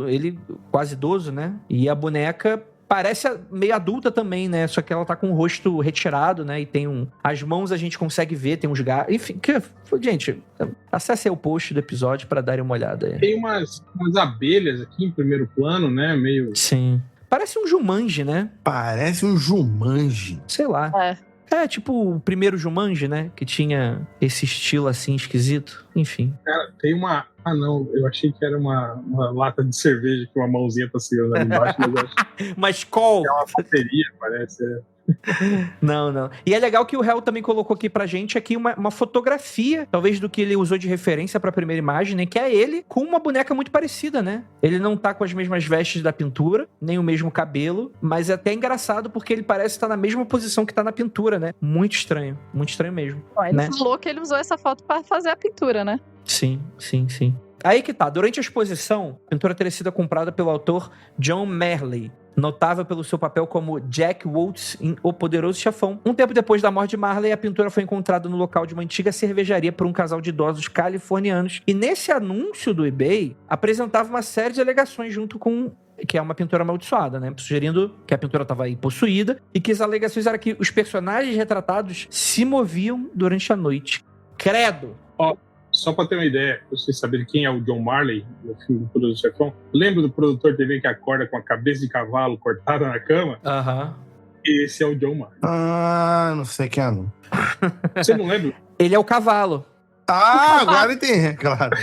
Ele quase idoso, né? E a boneca... Parece meio adulta também, né? Só que ela tá com o rosto retirado, né? E tem as mãos a gente consegue ver, tem uns gatos. Enfim, gente, acesse aí o post do episódio pra darem uma olhada aí. Tem umas abelhas aqui em primeiro plano, né? Meio... Sim. Parece um Jumanji, né? Parece um Jumanji. Sei lá. Tipo o primeiro Jumanji, né? Que tinha esse estilo assim esquisito. Enfim. Cara, tem uma... não. Eu achei que era uma lata de cerveja que uma mãozinha tá segurando ali embaixo. Mas eu acho mas qual? que é uma bateria, parece. Não. E é legal que o Hell também colocou aqui pra gente uma fotografia, talvez do que ele usou de referência pra primeira imagem, né? Que é ele com uma boneca muito parecida, né? Ele não tá com as mesmas vestes da pintura, nem o mesmo cabelo, mas é até engraçado porque ele parece estar na mesma posição que tá na pintura, né? Muito estranho mesmo. Ele falou que ele usou essa foto pra fazer a pintura, né? Sim. Aí que tá, durante a exposição, a pintura teria sido comprada pelo autor John Marley, notável pelo seu papel como Jack Woltz em O Poderoso Chefão. Um tempo depois da morte de Marley, a pintura foi encontrada no local de uma antiga cervejaria por um casal de idosos californianos. E nesse anúncio do eBay, apresentava uma série de alegações junto com... que é uma pintura amaldiçoada, né? Sugerindo que a pintura estava aí possuída e que as alegações eram que os personagens retratados se moviam durante a noite. Credo! Só pra ter uma ideia, pra vocês saberem quem é o John Marley, no filme do Poderoso Chefão, lembra do produtor de TV que acorda com a cabeça de cavalo cortada na cama? Aham. Esse é o John Marley. Não sei quem é, não. Você não lembra? Ele é o cavalo. Agora entendi, claro.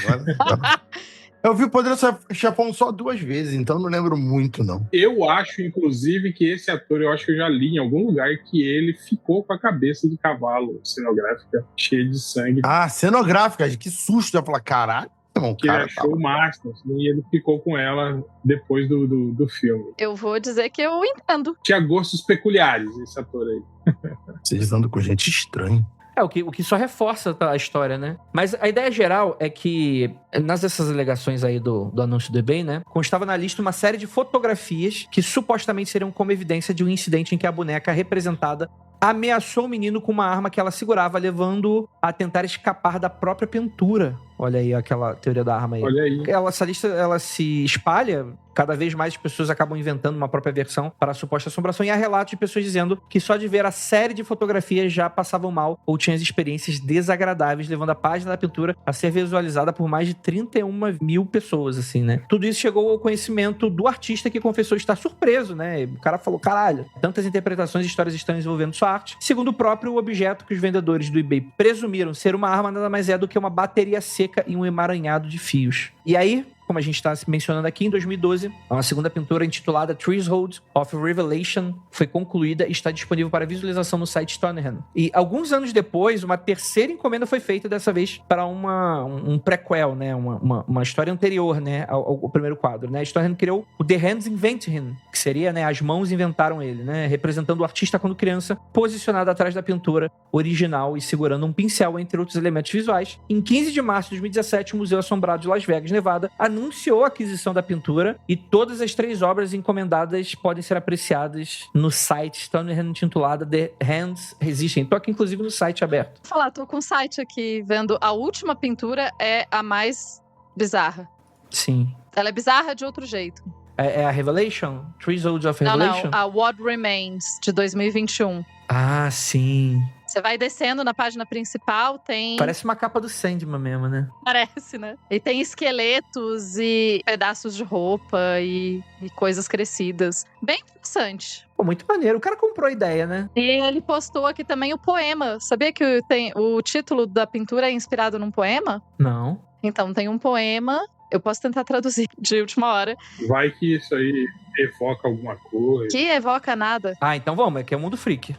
Eu vi o Poderoso Chefão só 2 vezes, então não lembro muito, não. Eu acho, inclusive, que esse ator, eu acho que eu já li em algum lugar que ele ficou com a cabeça de cavalo cenográfica cheia de sangue. Ah, cenográfica, que susto. Eu ia falar, caralho. Irmão, Que ele achou o máximo, assim, e ele ficou com ela depois do filme. Eu vou dizer que eu entendo. Tinha gostos peculiares esse ator aí. Vocês andam com gente estranha. O que só reforça a história, né? Mas a ideia geral é que, nessas alegações aí do anúncio do eBay, né? Constava na lista uma série de fotografias que supostamente seriam como evidência de um incidente em que a boneca representada ameaçou o menino com uma arma que ela segurava, levando-o a tentar escapar da própria pintura. Olha aí aquela teoria da arma aí. Olha aí. Essa lista, ela se espalha, cada vez mais as pessoas acabam inventando uma própria versão para a suposta assombração, e há relatos de pessoas dizendo que só de ver a série de fotografias já passavam mal ou tinham experiências desagradáveis, levando a página da pintura a ser visualizada por mais de 31 mil pessoas, assim, né? Tudo isso chegou ao conhecimento do artista, que confessou estar surpreso, né? O cara falou, caralho, tantas interpretações e histórias estranhas envolvendo sua arte. Segundo o próprio objeto que os vendedores do eBay presumiram ser uma arma, nada mais é do que uma bateria seca e um emaranhado de fios. E aí, como a gente está mencionando aqui, em 2012, uma segunda pintura intitulada Threshold of Revelation foi concluída e está disponível para visualização no site Stonehenge. E alguns anos depois, uma terceira encomenda foi feita, dessa vez para um prequel, né? Uma história anterior, né? ao primeiro quadro, né? Stonehenge criou o The Hands Invent Him, que seria, né? As mãos inventaram ele, né? Representando o artista quando criança, posicionado atrás da pintura original e segurando um pincel, entre outros elementos visuais. Em 15 de março de 2017, o Museu Assombrado de Las Vegas, Nevada, anunciou a aquisição da pintura, e todas as 3 obras encomendadas podem ser apreciadas no site Stonehenge, intitulada The Hands Resistem. Tô aqui, inclusive, no site aberto. Vou falar, tô com o site aqui vendo. A última pintura é a mais bizarra. Sim. Ela é bizarra de outro jeito. É a Revelation? Threshold of Revelation? Não, a What Remains, de 2021. Ah, sim. Você vai descendo na página principal, tem... Parece uma capa do Sandman mesmo, né? Parece, né? E tem esqueletos e pedaços de roupa e coisas crescidas. Bem interessante. Pô, muito maneiro. O cara comprou a ideia, né? E ele postou aqui também o poema. Sabia que o título da pintura é inspirado num poema? Não. Então, tem um poema... Eu posso tentar traduzir de última hora. Vai que isso aí evoca alguma coisa. Que evoca nada. Ah, então vamos. Aqui é o Mundo Freak.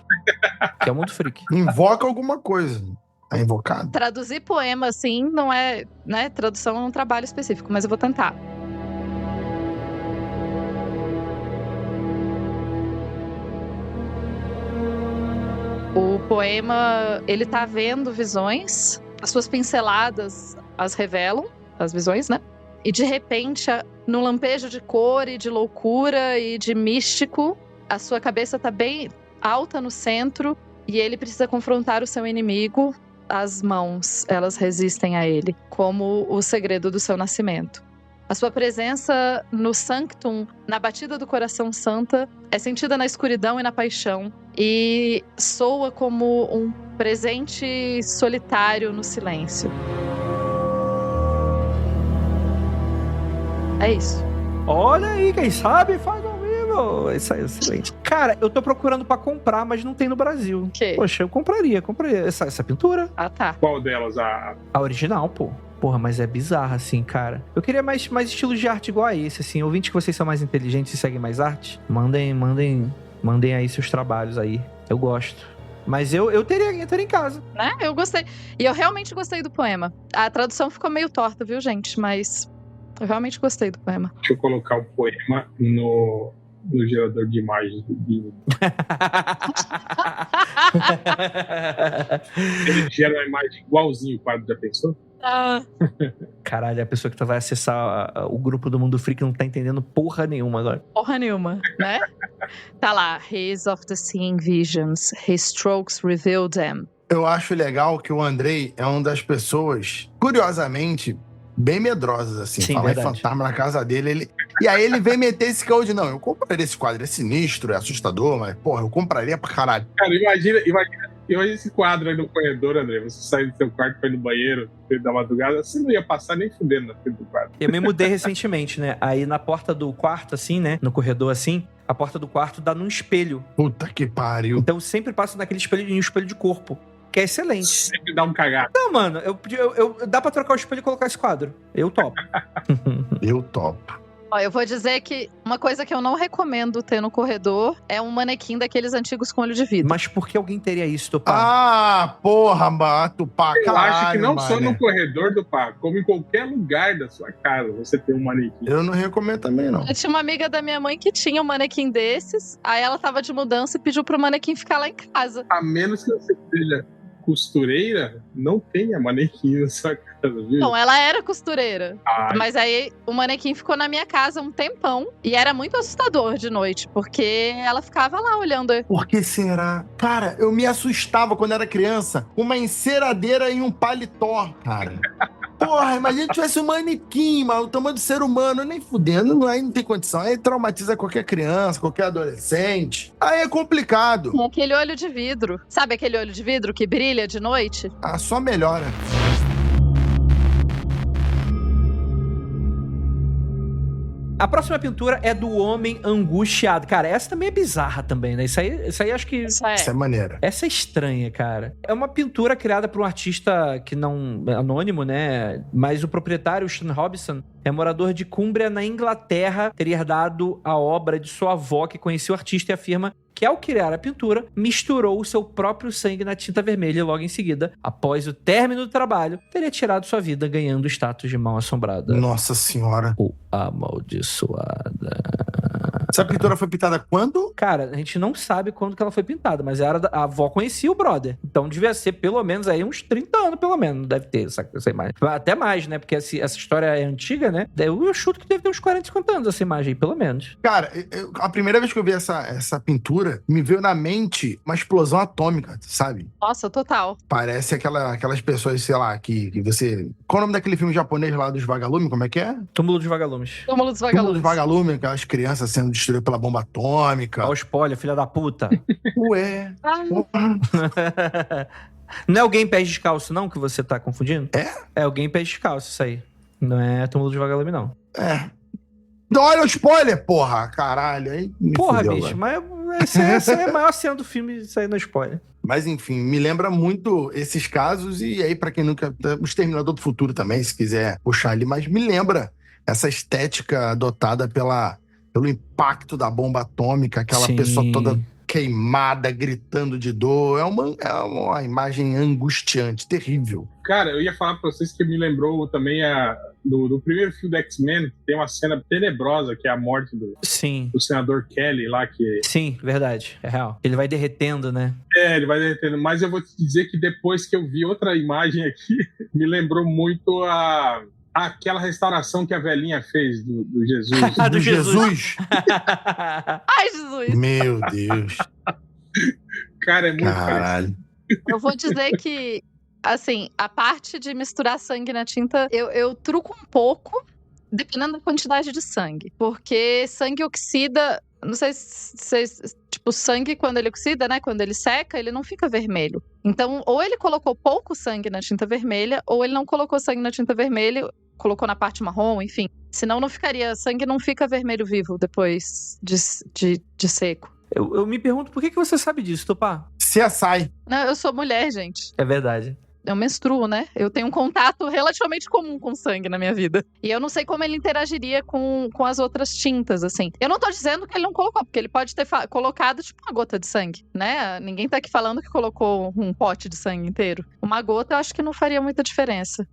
Aqui é o Mundo Freak. Invoca alguma coisa. Tá invocado? Traduzir poema, assim, não é... né? Tradução é um trabalho específico, mas eu vou tentar. O poema, ele tá vendo visões. As suas pinceladas as revelam, as visões, né? E de repente, num lampejo de cor e de loucura e de místico, a sua cabeça tá bem alta no centro e ele precisa confrontar o seu inimigo. As mãos, elas resistem a ele, como o segredo do seu nascimento. A sua presença no Sanctum, na batida do coração santa, é sentida na escuridão e na paixão e soa como um presente solitário no silêncio. É isso. Olha aí, quem sabe faz ao vivo. Isso aí é excelente. Cara, eu tô procurando pra comprar, mas não tem no Brasil. Que? Poxa, eu compraria essa pintura. Ah, tá. Qual delas? A original, pô. Porra, mas é bizarra, assim, cara. Eu queria mais estilos de arte igual a esse, assim. Ouvintes que vocês são mais inteligentes e seguem mais arte, mandem aí seus trabalhos aí. Eu gosto. Mas eu teria em casa. Né? Eu gostei. E eu realmente gostei do poema. A tradução ficou meio torta, viu, gente? Mas eu realmente gostei do poema. Deixa eu colocar o poema no gerador de imagens do Bing. Ele gera uma imagem igualzinho o quadro, já pensou? Caralho, a pessoa que vai acessar o grupo do Mundo Freak não tá entendendo porra nenhuma agora. Porra nenhuma, né? Tá lá. His of the seeing visions, his strokes reveal them. Eu acho legal que o Andrei é uma das pessoas, curiosamente, bem medrosas, assim. Sim, falar em verdade. fantasma na casa dele. E aí ele vem meter esse caô de, não, eu compraria esse quadro, é sinistro, é assustador, mas, porra, eu compraria pra caralho. Cara, imagina esse quadro aí no corredor, André. Você sai do seu quarto pra ir no banheiro, no meio da madrugada, você não ia passar nem fudendo na frente do quadro. Eu me mudei recentemente, né? Aí na porta do quarto, assim, né? No corredor, assim, a porta do quarto dá num espelho. Puta que pariu. Então eu sempre passo naquele espelho de corpo. que é excelente. Sempre dá um cagado. Não, mano, dá pra trocar o espelho e colocar esse quadro. Eu topo. Eu topo. Ó, eu vou dizer que uma coisa que eu não recomendo ter no corredor é um manequim daqueles antigos com olho de vidro. Mas por que alguém teria isso, Tupá? Ah, porra, Tupá, Eu caralho, acho que não mané. só no corredor do parque, como em qualquer lugar da sua casa, você tem um manequim. Eu não recomendo também, não. Eu tinha uma amiga da minha mãe que tinha um manequim desses, aí ela tava de mudança e pediu pro manequim ficar lá em casa. A menos que você seja costureira, não tenha manequim na sua casa, viu? Então, ela era costureira. Ai, Mas aí o manequim ficou na minha casa um tempão. E era muito assustador de noite, porque ela ficava lá olhando. Por que será? Cara, eu me assustava quando era criança com uma enceradeira e um paletó, cara. Porra, imagina que tivesse um manequim, mano, o tamanho do ser humano, nem fudendo, aí não tem condição. Aí traumatiza qualquer criança, qualquer adolescente. Aí é complicado. Com aquele olho de vidro. Sabe aquele olho de vidro que brilha de noite? Ah, só melhora. A próxima pintura é do Homem Angustiado. Cara, essa também é bizarra também, né? Isso aí acho que... Isso é. Isso é maneiro. Essa é estranha, cara. É uma pintura criada por um artista que não... anônimo, né? Mas o proprietário, o Sean Robinson, é morador de Cumbria, na Inglaterra. Teria herdado a obra de sua avó, que conhecia o artista, e afirma que, ao criar a pintura, misturou o seu próprio sangue na tinta vermelha e logo em seguida, após o término do trabalho, teria tirado sua vida, ganhando o status de mal-assombrada. Nossa senhora. Ou amaldiçoada. Essa pintura foi pintada quando? Cara, a gente não sabe quando que ela foi pintada, mas a avó conhecia o brother. Então devia ser pelo menos aí uns 30 anos, pelo menos, deve ter essa imagem. Até mais, né? Porque essa história é antiga, né? Eu chuto que deve ter uns 40, 50 anos essa imagem aí, pelo menos. Cara, a primeira vez que eu vi essa pintura, me veio na mente uma explosão atômica, sabe? Nossa, total. Parece aquelas pessoas, sei lá, que você... Qual é o nome daquele filme japonês lá dos vagalumes? Como é que é? Túmulo dos Vagalumes. Túmulo dos Túmulo vagalumes. dos vagalumes, aquelas crianças sendo destruídas pela bomba atômica. Olha o spoiler, filha da puta. Ué, Ah, porra. Não é o Game Pés Descalço, não, que você tá confundindo? É? É o Game Pés Descalço, isso aí. Não é Túmulo dos Vagalumes, não. É. Olha o spoiler, porra! Caralho, aí me Porra, fudeu bicho, agora. mas essa é a maior cena do filme, isso aí no spoiler. Mas enfim, me lembra muito esses casos, e aí pra quem nunca... O Exterminador do Futuro também, se quiser puxar ali, mas me lembra essa estética adotada pelo impacto da bomba atômica, aquela Sim. pessoa toda queimada, gritando de dor. É uma imagem angustiante, terrível. cara, eu ia falar pra vocês que me lembrou também do primeiro filme do X-Men, tem uma cena tenebrosa, que é a morte Sim. do senador Kelly lá, que Sim, verdade. É real. Ele vai derretendo, né? ele vai derretendo. Mas eu vou te dizer que depois que eu vi outra imagem aqui, me lembrou muito aquela restauração que a velhinha fez do Jesus. Do Jesus. Ai, Jesus. Meu Deus. Cara, é muito parecido. Caralho. Eu vou dizer que, assim, a parte de misturar sangue na tinta, eu truco um pouco, dependendo da quantidade de sangue. Porque sangue oxida... Não sei se... Tipo, sangue, quando ele oxida, né? Quando ele seca, ele não fica vermelho. Então, ou ele colocou pouco sangue na tinta vermelha, ou ele não colocou sangue na tinta vermelha, colocou na parte marrom, enfim. Senão não ficaria... Sangue não fica vermelho vivo depois de seco. Eu me pergunto por que você sabe disso, Tupá? CSI. Não, eu sou mulher, gente. É verdade. Eu menstruo, né? Eu tenho um contato relativamente comum com sangue na minha vida. E eu não sei como ele interagiria com as outras tintas, assim. Eu não tô dizendo que ele não colocou, porque ele pode ter colocado, tipo, uma gota de sangue, né? Ninguém tá aqui falando que colocou um pote de sangue inteiro. Uma gota eu acho que não faria muita diferença.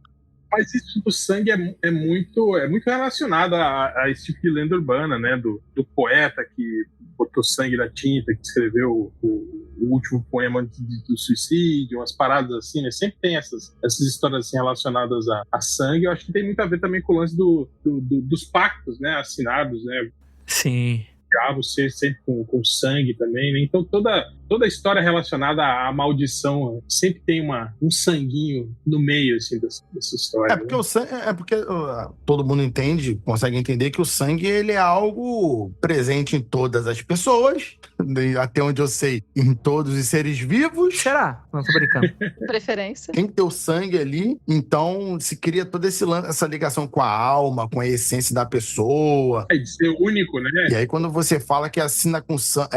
Mas isso do sangue é muito relacionado a esse tipo de lenda urbana, né? Do poeta que botou sangue na tinta, que escreveu o último poema antes do suicídio, umas paradas assim, né? Sempre tem essas histórias assim relacionadas a sangue. Eu acho que tem muito a ver também com o lance dos pactos, né? Assinados, né? Sim. Diabo ser sempre com sangue também, né? Então toda a história relacionada à maldição sempre tem um sanguinho no meio, assim, dessa história. Porque o sangue, todo mundo entende, consegue entender que o sangue ele é algo presente em todas as pessoas, até onde eu sei, em todos os seres vivos. Será? Não, tô brincando. Preferência. Tem que ter o sangue ali, então se cria toda essa ligação com a alma, com a essência da pessoa. É de ser único, né? E aí quando você fala que assina com sangue,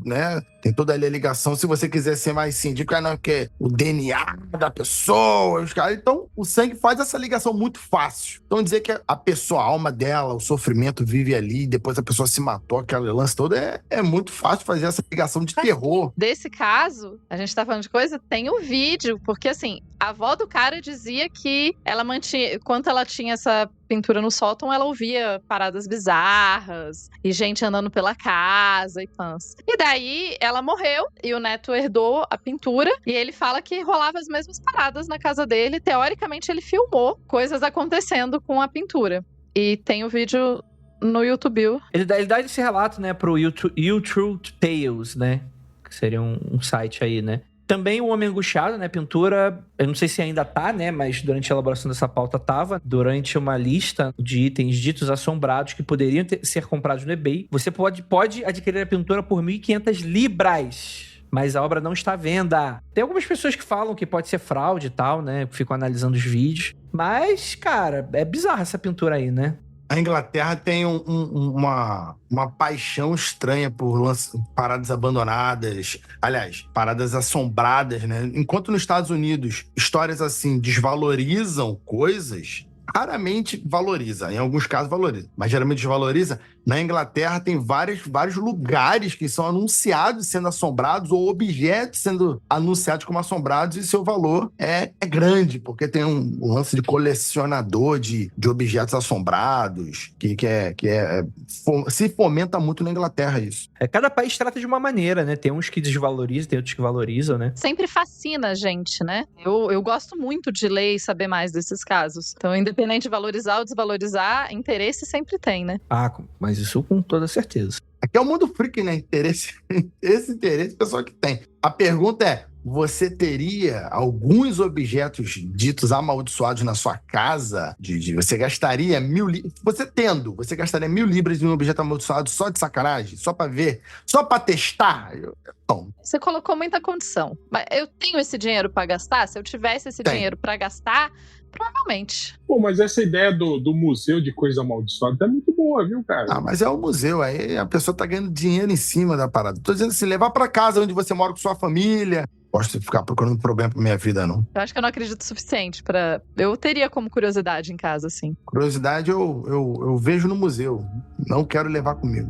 né? Tem toda ali a ligação. Se você quiser ser mais científico, não, que é o DNA da pessoa, os caras. Então, o sangue faz essa ligação muito fácil. Então, dizer que a pessoa, a alma dela, o sofrimento vive ali, depois a pessoa se matou, aquele lance todo, é muito fácil fazer essa ligação de terror. Desse caso, a gente tá falando de coisa, tem o vídeo, porque assim, a avó do cara dizia que ela mantinha, enquanto ela tinha essa pintura no sótão, ela ouvia paradas bizarras e gente andando pela casa e tans. E daí ela morreu e o neto herdou a pintura e ele fala que rolava as mesmas paradas na casa dele. Teoricamente, ele filmou coisas acontecendo com a pintura. E tem o vídeo no YouTube. Ele dá esse relato, né, pro YouTube Tales, né? Que seria um site aí, né? Também o Homem Angustiado, né, pintura, eu não sei se ainda tá, né, mas durante a elaboração dessa pauta tava, durante uma lista de itens ditos assombrados que poderiam ser comprados no eBay, você pode adquirir a pintura por 1.500 libras, mas a obra não está à venda. Tem algumas pessoas que falam que pode ser fraude e tal, né, ficam analisando os vídeos, mas, cara, é bizarra essa pintura aí, né? A Inglaterra tem uma paixão estranha por paradas abandonadas, aliás, paradas assombradas, né? Enquanto nos Estados Unidos histórias assim desvalorizam coisas, raramente valoriza. Em alguns casos valoriza, mas geralmente desvaloriza. Na Inglaterra tem vários lugares que são anunciados sendo assombrados ou objetos sendo anunciados como assombrados e seu valor é grande, porque tem um lance de colecionador de objetos assombrados que se fomenta muito na Inglaterra isso. Cada país trata de uma maneira, né? Tem uns que desvalorizam, tem outros que valorizam, né? Sempre fascina a gente, né? Eu gosto muito de ler e saber mais desses casos. Então, independente de valorizar ou desvalorizar, interesse sempre tem, né? Mas isso com toda certeza. Aqui é o mundo freak, né? Esse interesse, pessoal que tem. A pergunta é, você teria alguns objetos ditos amaldiçoados na sua casa? Você gastaria 1.000 libras? Você gastaria 1.000 libras em um objeto amaldiçoado só de sacanagem? Só pra ver? Só pra testar? Não. Você colocou muita condição. Mas eu tenho esse dinheiro pra gastar? Se eu tivesse esse dinheiro pra gastar, provavelmente. Pô, mas essa ideia do museu de coisa amaldiçoada tá muito boa, viu, cara? Mas é um museu, aí a pessoa tá ganhando dinheiro em cima da parada. Tô dizendo assim, levar pra casa onde você mora com sua família. Gosto de ficar procurando problema pra minha vida, não. Eu acho que eu não acredito o suficiente pra... Eu teria como curiosidade em casa, assim. Curiosidade eu vejo no museu. Não quero levar comigo.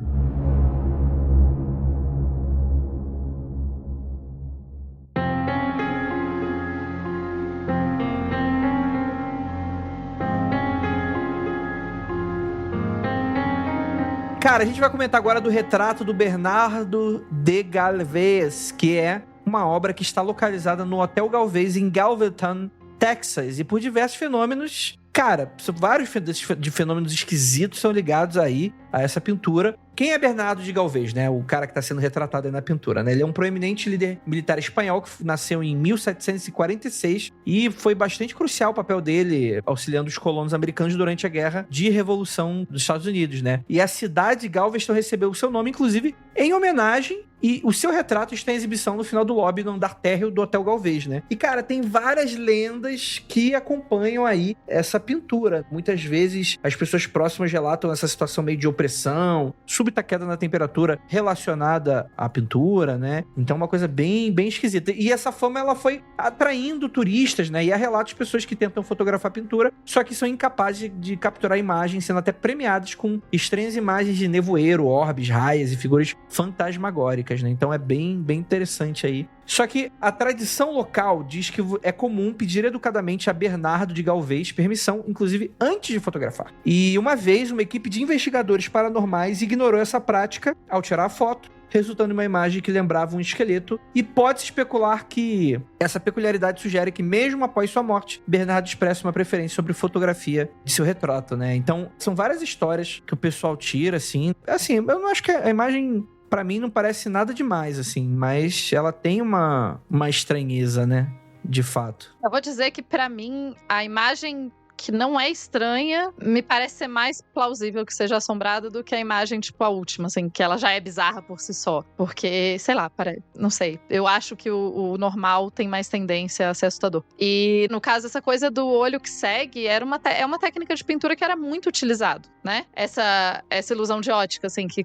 Cara, a gente vai comentar agora do retrato do Bernardo de Galvez, que é uma obra que está localizada no Hotel Galvez, em Galveston, Texas. E por diversos fenômenos... Cara, vários de fenômenos esquisitos são ligados aí a essa pintura. Quem é Bernardo de Galvez, né? O cara que está sendo retratado aí na pintura, né? Ele é um proeminente líder militar espanhol que nasceu em 1746 e foi bastante crucial o papel dele auxiliando os colonos americanos durante a Guerra de Revolução dos Estados Unidos, né? E a cidade de Galveston recebeu o seu nome, inclusive, em homenagem, e o seu retrato está em exibição no final do lobby no andar térreo do Hotel Galvez, né? E, cara, tem várias lendas que acompanham aí essa pintura. Muitas vezes as pessoas próximas relatam essa situação meio de opressão, súbita queda na temperatura relacionada à pintura, né? Então uma coisa bem esquisita. E essa fama, ela foi atraindo turistas, né? E há relatos de pessoas que tentam fotografar a pintura, só que são incapazes de capturar imagens, sendo até premiadas com estranhas imagens de nevoeiro, orbes, raias e figuras fantasmagóricas, né? Então é bem interessante aí. Só que a tradição local diz que é comum pedir educadamente a Bernardo de Galvez permissão, inclusive antes de fotografar. E uma vez, uma equipe de investigadores paranormais ignorou essa prática ao tirar a foto, resultando em uma imagem que lembrava um esqueleto, e pode-se especular que essa peculiaridade sugere que, mesmo após sua morte, Bernardo expressa uma preferência sobre fotografia de seu retrato, né? Então, são várias histórias que o pessoal tira, assim. Assim, eu não acho que a imagem... Pra mim não parece nada demais, assim, mas ela tem uma estranheza, né? De fato. Eu vou dizer que pra mim a imagem que não é estranha, me parece ser mais plausível que seja assombrada do que a imagem, tipo, a última, assim, que ela já é bizarra por si só. Porque, sei lá, não sei. Eu acho que o normal tem mais tendência a ser assustador. E, no caso, essa coisa do olho que segue é uma técnica de pintura que era muito utilizado, né? Essa ilusão de ótica, assim, que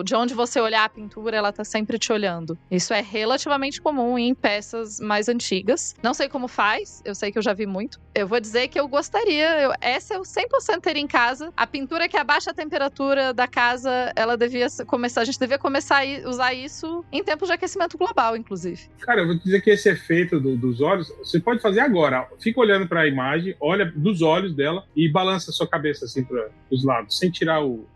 de onde você olhar a pintura, ela tá sempre te olhando. Isso é relativamente comum em peças mais antigas. Não sei como faz, eu sei que eu já vi muito. Eu vou dizer que eu gostaria, essa eu 100% teria em casa. A pintura que abaixa a temperatura da casa, a gente devia começar a usar isso em tempos de aquecimento global, inclusive. Cara, eu vou dizer que esse efeito dos olhos, você pode fazer agora. Fica olhando para a imagem, olha dos olhos dela e balança a sua cabeça assim para os lados, sem tirar o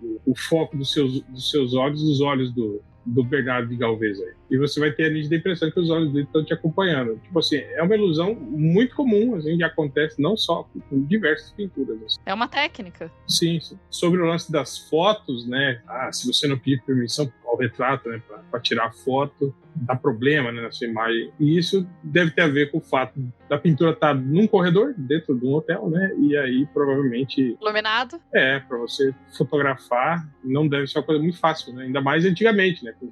foco dos seus olhos, dos olhos do Bernardo de Galvez aí. E você vai ter a nítida impressão que os olhos dele estão te acompanhando. Tipo assim, é uma ilusão muito comum, assim, que acontece não só com diversas pinturas. Assim. É uma técnica. Sim. Sobre o lance das fotos, né? Se você não pedir permissão ao retrato, né, para tirar foto, dá problema, né, na sua imagem. E isso deve ter a ver com o fato da pintura estar num corredor, dentro de um hotel, né? E aí, provavelmente... Iluminado. Para você fotografar, não deve ser uma coisa muito fácil, né? Ainda mais antigamente, né? Com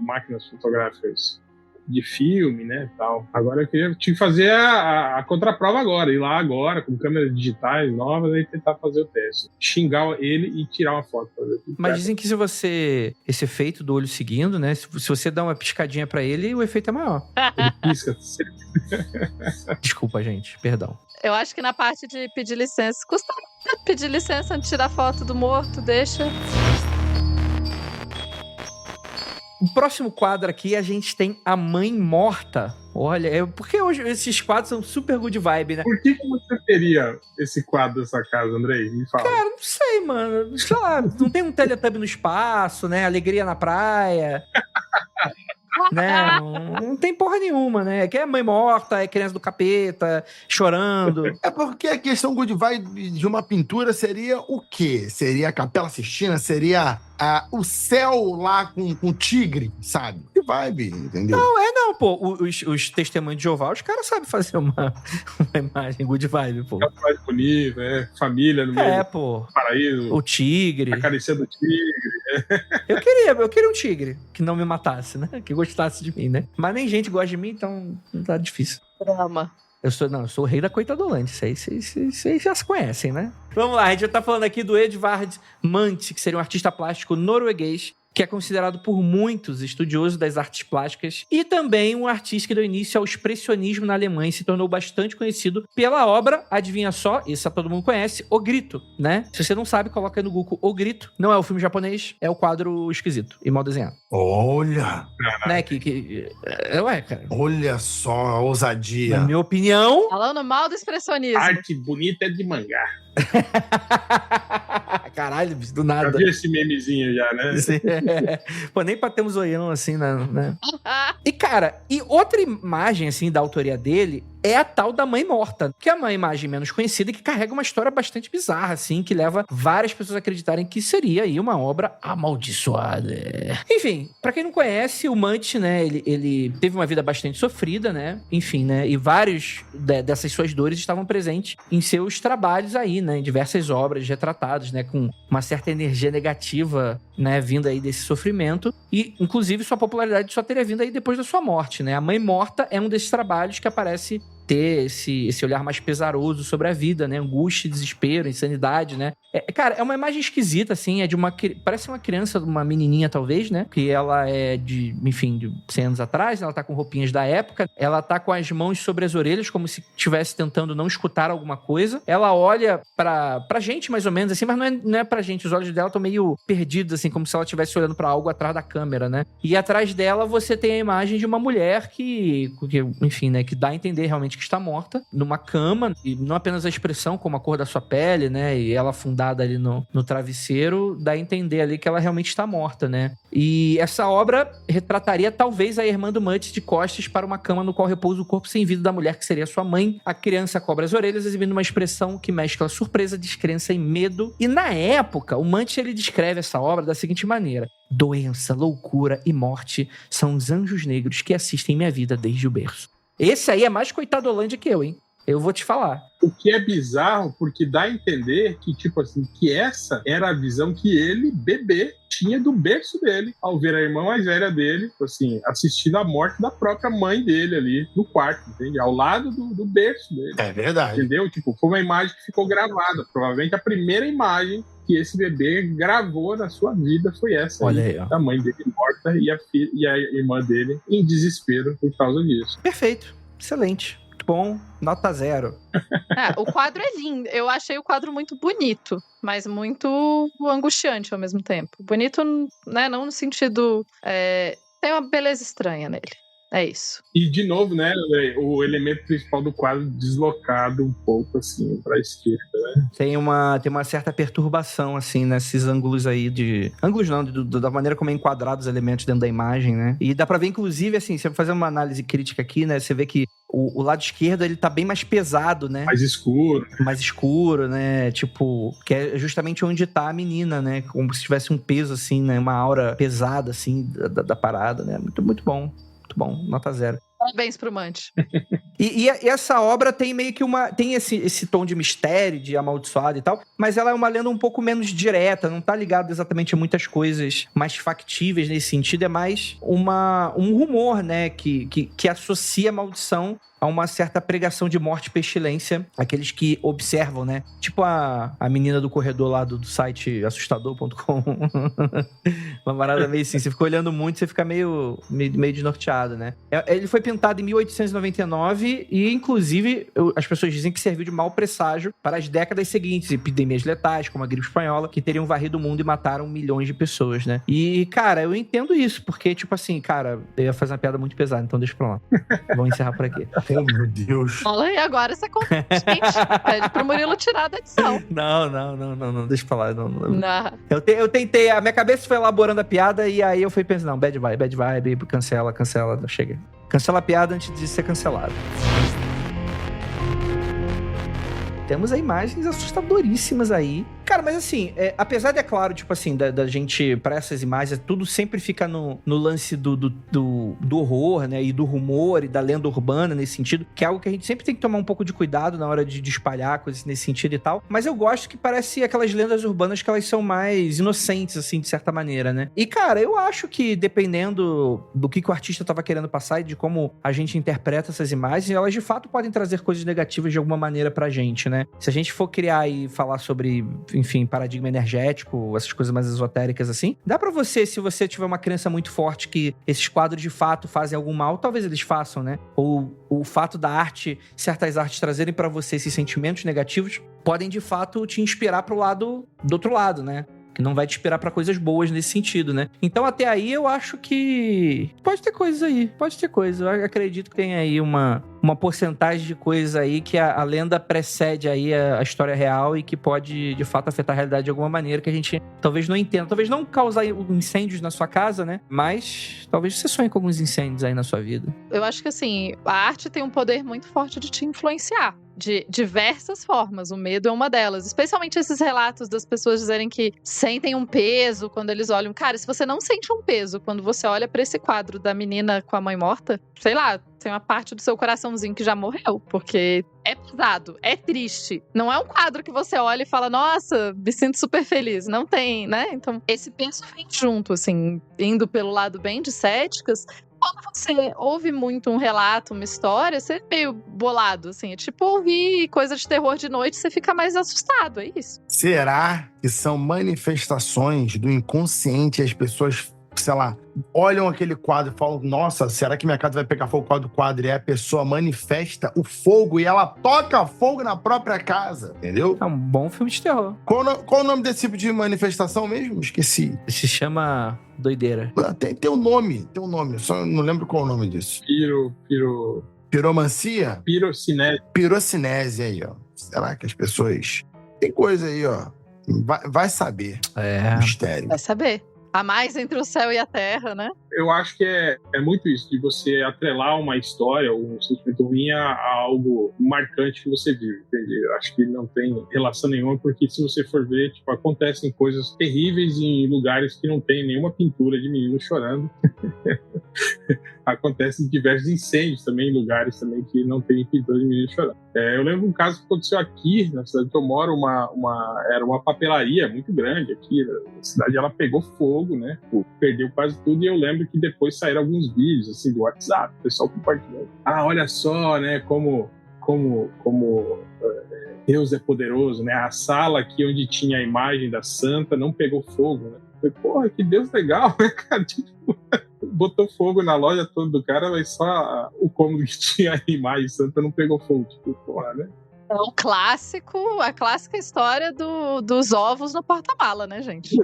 máquinas fotográficas de filme, né, tal. Agora eu tive que fazer a contraprova agora, ir lá agora, com câmeras digitais novas, e tentar fazer o teste. Xingar ele e tirar uma foto. Mas dizem que esse efeito do olho seguindo, né, se você dá uma piscadinha pra ele, o efeito é maior. Ele pisca. Desculpa, gente, perdão. Eu acho que na parte de pedir licença, custa pedir licença antes de tirar foto do morto, deixa... O próximo quadro aqui, a gente tem A Mãe Morta. Olha, porque hoje esses quadros são super good vibe, né? Por que você teria esse quadro nessa casa, Andrei? Me fala. Cara, não sei, mano. Sei lá, não tem um Teletubby no espaço, né? Alegria na praia. Né? Não tem porra nenhuma, né? Que é mãe morta, é criança do capeta, chorando. É porque a questão good vibe de uma pintura seria o quê? Seria a Capela Sistina? Seria o céu lá com tigre, sabe? Que vibe, entendeu? Não, pô. Os testemunhos de Jeová, os caras sabem fazer uma imagem good vibe, pô. É mais bonito, né? Família no meio pô. do paraíso. O tigre. Acariciando o tigre. Eu queria um tigre que não me matasse, né? Que gostasse de mim, né? Mas nem gente gosta de mim, então não tá difícil. Drama. Eu sou o rei da coitadolante. Vocês já se conhecem, né? Vamos lá, a gente já tá falando aqui do Edvard Munch, que seria um artista plástico norueguês, que é considerado por muitos estudiosos das artes plásticas e também um artista que deu início ao expressionismo na Alemanha e se tornou bastante conhecido pela obra, adivinha só, essa todo mundo conhece, O Grito, né? Se você não sabe, coloca aí no Google O Grito. Não é o filme japonês, é o quadro esquisito e mal desenhado. Olha! Né? Ué, cara. Olha só a ousadia. Na minha opinião... Falando mal do expressionismo. Arte bonita é de mangá. Caralho, bicho, do nada. Já vi esse memezinho já, né? Sim. Pô, nem pra ter um zoião assim, né? E, cara, outra imagem, assim, da autoria dele é a tal da Mãe Morta, que é uma imagem menos conhecida e que carrega uma história bastante bizarra, assim, que leva várias pessoas a acreditarem que seria aí uma obra amaldiçoada. Enfim, pra quem não conhece, o Munch, né, ele teve uma vida bastante sofrida, né? Enfim, né? E vários dessas suas dores estavam presentes em seus trabalhos aí, né? Em diversas obras retratadas, né? Com uma certa energia negativa, né? Vindo aí desse sofrimento. E, inclusive, sua popularidade só teria vindo aí depois da sua morte, né? A Mãe Morta é um desses trabalhos que aparece ter esse olhar mais pesaroso sobre a vida, né? Angústia, desespero, insanidade, né? Cara, é uma imagem esquisita, assim, parece uma criança, uma menininha, talvez, né? Que ela é de 100 anos atrás, ela tá com roupinhas da época, ela tá com as mãos sobre as orelhas, como se estivesse tentando não escutar alguma coisa. Ela olha pra gente, mais ou menos, assim, mas não é pra gente, os olhos dela estão meio perdidos, assim, como se ela estivesse olhando pra algo atrás da câmera, né? E atrás dela você tem a imagem de uma mulher que enfim, né? Que dá a entender realmente que está morta, numa cama, e não apenas a expressão, como a cor da sua pele, né, e ela afundada ali no travesseiro, dá a entender ali que ela realmente está morta, né. E essa obra retrataria talvez a irmã do Munch de costas para uma cama no qual repousa o corpo sem vida da mulher, que seria sua mãe. A criança cobre as orelhas, exibindo uma expressão que mescla surpresa, descrença e medo. E na época, o Munch, ele descreve essa obra da seguinte maneira: doença, loucura e morte são os anjos negros que assistem minha vida desde o berço. Esse aí é mais coitadolândia que eu, hein? Eu vou te falar. O que é bizarro, porque dá a entender que, tipo assim, que essa era a visão que ele, bebê, tinha do berço dele, ao ver a irmã mais velha dele, assim, assistindo a morte da própria mãe dele ali no quarto, entende? Ao lado do berço dele. É verdade. Entendeu? Tipo, foi uma imagem que ficou gravada. Provavelmente a primeira imagem que esse bebê gravou na sua vida foi essa. Olha aí, aí, ó. da mãe dele morta e a irmã dele em desespero por causa disso. Perfeito. Excelente. Muito bom. Nota 0. O quadro é lindo. Eu achei o quadro muito bonito, mas muito angustiante ao mesmo tempo. Bonito, né? Não no sentido... tem uma beleza estranha nele. É isso. E, de novo, né, o elemento principal do quadro deslocado um pouco, assim, pra esquerda, né? Tem uma certa perturbação, assim, nesses ângulos aí de... Ângulos não, da maneira como é enquadrado os elementos dentro da imagem, né? E dá pra ver, inclusive, assim, se eu fazer uma análise crítica aqui, né? Você vê que o lado esquerdo, ele tá bem mais pesado, né? Mais escuro. Mais escuro, né? Tipo, que é justamente onde tá a menina, né? Como se tivesse um peso, assim, né? Uma aura pesada, assim, da parada, né? Muito, muito bom. Muito bom. Nota 0. Parabéns pro Mante. E essa obra tem meio que tem esse tom de mistério, de amaldiçoado e tal, mas ela é uma lenda um pouco menos direta, não tá ligado exatamente a muitas coisas mais factíveis nesse sentido, é mais um rumor, né, que associa a maldição a uma certa pregação de morte e pestilência, aqueles que observam, né? Tipo a menina do corredor lá do site assustador.com. Uma parada meio assim, você fica olhando muito, você fica meio desnorteado, né? Ele foi pintado em 1899 e, inclusive, as pessoas dizem que serviu de mau presságio para as décadas seguintes, epidemias letais, como a gripe espanhola, que teriam varrido o mundo e mataram milhões de pessoas, né? E, cara, eu entendo isso, porque, tipo assim, cara, eu ia fazer uma piada muito pesada, então deixa pra lá. Vamos encerrar por aqui. Oh, meu Deus. Olha, e agora você gente, pede pro Murilo tirar da edição. Não, deixa pra lá. Não. Não. Eu tentei, a minha cabeça foi elaborando a piada e aí eu fui pensando, não, bad vibe, cancela, chega. Cancela a piada antes de ser cancelado. Temos aí imagens assustadoríssimas aí. Cara, mas assim, apesar de, é claro, tipo assim, da gente, pra essas imagens, tudo sempre fica no lance do horror, né, e do rumor e da lenda urbana nesse sentido, que é algo que a gente sempre tem que tomar um pouco de cuidado na hora de espalhar coisas nesse sentido e tal. Mas eu gosto que parece aquelas lendas urbanas que elas são mais inocentes, assim, de certa maneira, né? E, cara, eu acho que dependendo do que o artista tava querendo passar e de como a gente interpreta essas imagens, elas de fato podem trazer coisas negativas de alguma maneira pra gente, né? Se a gente for criar e falar sobre, enfim, paradigma energético, essas coisas mais esotéricas assim, dá pra você, se você tiver uma crença muito forte que esses quadros de fato fazem algum mal, talvez eles façam, né? Ou o fato da arte, certas artes trazerem pra você esses sentimentos negativos, podem de fato te inspirar pro lado do outro lado, né? Que não vai te inspirar pra coisas boas nesse sentido, né? Então, até aí, eu acho que pode ter coisas aí. Eu acredito que tem aí uma porcentagem de coisas aí que a lenda precede aí a história real e que pode, de fato, afetar a realidade de alguma maneira que a gente talvez não entenda. Talvez não causar incêndios na sua casa, né? Mas talvez você sonhe com alguns incêndios aí na sua vida. Eu acho que, assim, a arte tem um poder muito forte de te influenciar. De diversas formas, o medo é uma delas. Especialmente esses relatos das pessoas dizerem que sentem um peso quando eles olham. Cara, se você não sente um peso quando você olha pra esse quadro da menina com a mãe morta, sei lá, tem uma parte do seu coraçãozinho que já morreu, porque é pesado, é triste. Não é um quadro que você olha e fala, nossa, me sinto super feliz. Não tem, né? Então, esse peso vem junto, assim, indo pelo lado bem de céticas. Quando você ouve muito um relato, uma história, você é meio bolado, assim. É tipo ouvir coisa de terror de noite, você fica mais assustado, é isso. Será que são manifestações do inconsciente e as pessoas, sei lá, olham aquele quadro e falam, nossa, será que minha casa vai pegar fogo por causa do quadro? E a pessoa manifesta o fogo e ela toca fogo na própria casa, entendeu? É um bom filme de terror. Qual o nome desse tipo de manifestação mesmo? Esqueci. Se chama doideira. Tem um nome, só não lembro qual é o nome disso. Piromancia? Pirocinese aí, ó. Será que as pessoas... Tem coisa aí, ó. Vai saber. Mistério. Vai saber. A mais entre o céu e a terra, né? Eu acho que é muito isso, de você atrelar uma história ou um sentimento ruim a algo marcante que você vive, entende? Eu acho que não tem relação nenhuma, porque se você for ver, tipo, acontecem coisas terríveis em lugares que não tem nenhuma pintura de menino chorando. Acontecem diversos incêndios também em lugares também que não tem pintura de menino chorando. Eu lembro um caso que aconteceu aqui, na cidade que eu moro, era uma papelaria muito grande aqui na cidade, ela pegou fogo, né? Perdeu quase tudo, e eu lembro que depois saíram alguns vídeos assim do WhatsApp, o pessoal compartilhando. Olha só, né, como Deus é poderoso, né? A sala aqui onde tinha a imagem da santa não pegou fogo, né? Eu falei, porra, que Deus legal, né, cara? Tipo, botou fogo na loja toda do cara, mas só o cômodo que tinha a imagem santa não pegou fogo. Tipo, porra, né? É a clássica história dos ovos no porta-mala, né, gente?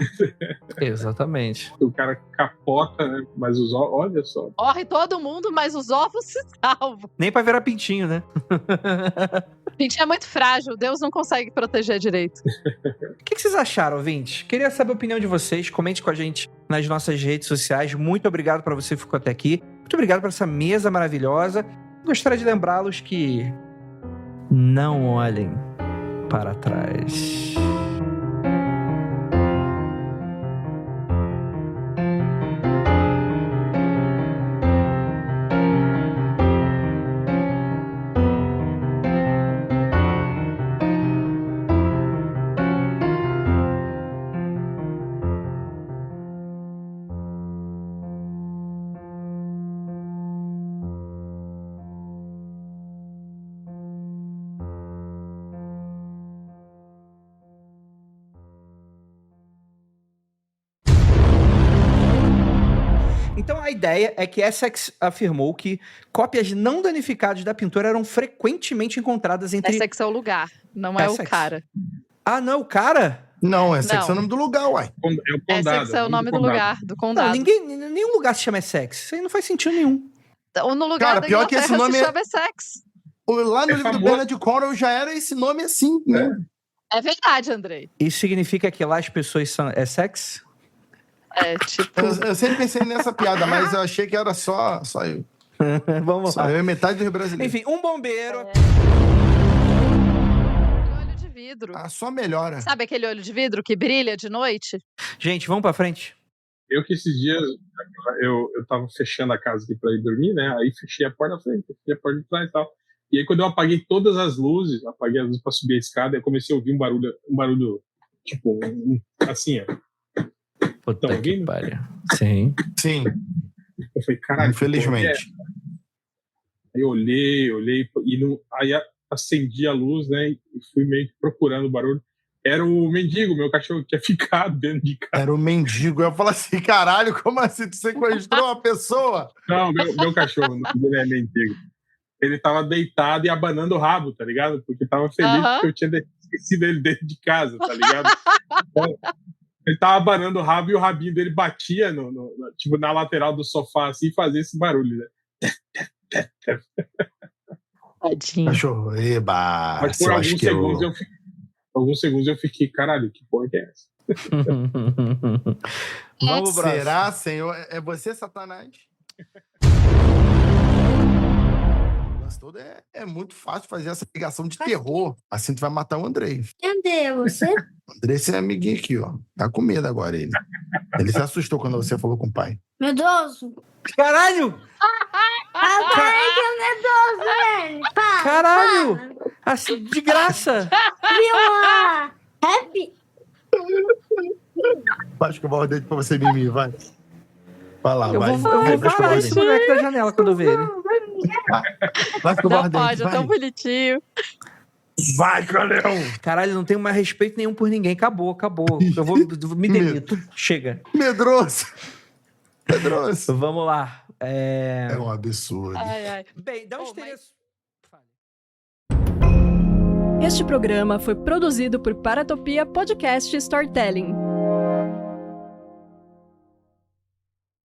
Exatamente. O cara capota, né? Mas os ovos, olha só. Morre todo mundo, mas os ovos se salvam. Nem pra virar pintinho, né? Pintinho é muito frágil, Deus não consegue proteger direito. O que vocês acharam, ouvintes? Queria saber a opinião de vocês. Comente com a gente nas nossas redes sociais. Muito obrigado para você que ficou até aqui. Muito obrigado por essa mesa maravilhosa. Gostaria de lembrá-los que não olhem para trás. Então a ideia é que Essex afirmou que cópias não danificadas da pintura eram frequentemente encontradas entre... Essex é o lugar, não é Essex. o cara. Ah, não, o cara? Não, Essex Não. é o nome do lugar, uai. É o condado. Essex é o nome do lugar, do condado. Não, nenhum lugar se chama Essex. Isso aí não faz sentido nenhum. Ou no lugar Cara, da pior que esse Inglaterra nome se é- chama Essex. Lá no livro do famoso. Bernard Cornwell já era esse nome assim, né? É verdade, Andrei. Isso significa que lá as pessoas são Essex? É, tipo... Eu sempre pensei nessa piada, mas eu achei que era só eu. Vamos Só lá. eu e metade dos brasileiros. Enfim, um bombeiro... Olho de vidro. Só melhora. Sabe aquele olho de vidro que brilha de noite? Gente, vamos pra frente. Eu que esses dias eu tava fechando a casa aqui pra ir dormir, né? Aí fechei a porta da frente, fechei a porta de trás e tal. E aí quando eu apaguei todas as luzes, apaguei as luzes pra subir a escada, eu comecei a ouvir um barulho tipo, assim, ó. Puta Tão que ouvindo? pariu. Sim. Sim, Eu falei, caralho. que porra é infelizmente. essa? Aí eu olhei, aí acendi a luz, né? E fui meio que procurando o barulho. Era o mendigo, meu cachorro, que tinha ficado dentro de casa. Era o mendigo. Eu ia falar assim, caralho, como assim? Tu sequestrou uma pessoa? Não, meu cachorro, não é mendigo. Ele tava deitado e abanando o rabo, tá ligado? Porque tava feliz porque eu tinha esquecido ele dentro de casa, tá ligado? Então, ele tava abanando o rabo e o rabinho dele batia tipo, na lateral do sofá, assim, e fazia esse barulho, né? Tadinho. Cachorro, eba. Mas por eu acho que alguns segundos eu fiquei, caralho, que porra que é essa? Vamos pro Será, Senhor? É você, Satanás? O lance todo é muito fácil fazer essa ligação de terror. Assim tu vai matar o Andrei. Entendeu, você? O Andrei, esse é amiguinho aqui, ó. Tá com medo agora, ele. Ele se assustou quando você falou com o pai. Medroso. Caralho! Papai que é medroso, velho. Para, Caralho! para. Assim, de graça! Viu lá? Happy? Vai escovar o dedo pra você, Mimi, vai. Vai lá, Eu vai. vou vai parar escovar o esse dente. moleque da janela quando eu ver ele. Vai escovar Não o dente, pode, é tão vai. bonitinho. Vai, Calhão! Caralho, não tenho mais respeito nenhum por ninguém. Acabou. Eu vou me demito. Chega. Medroso. Medroso. Vamos lá. É um absurdo. Ai, ai. Bem, dá um Pô, endereço. Este programa foi produzido por Paratopia Podcast Storytelling.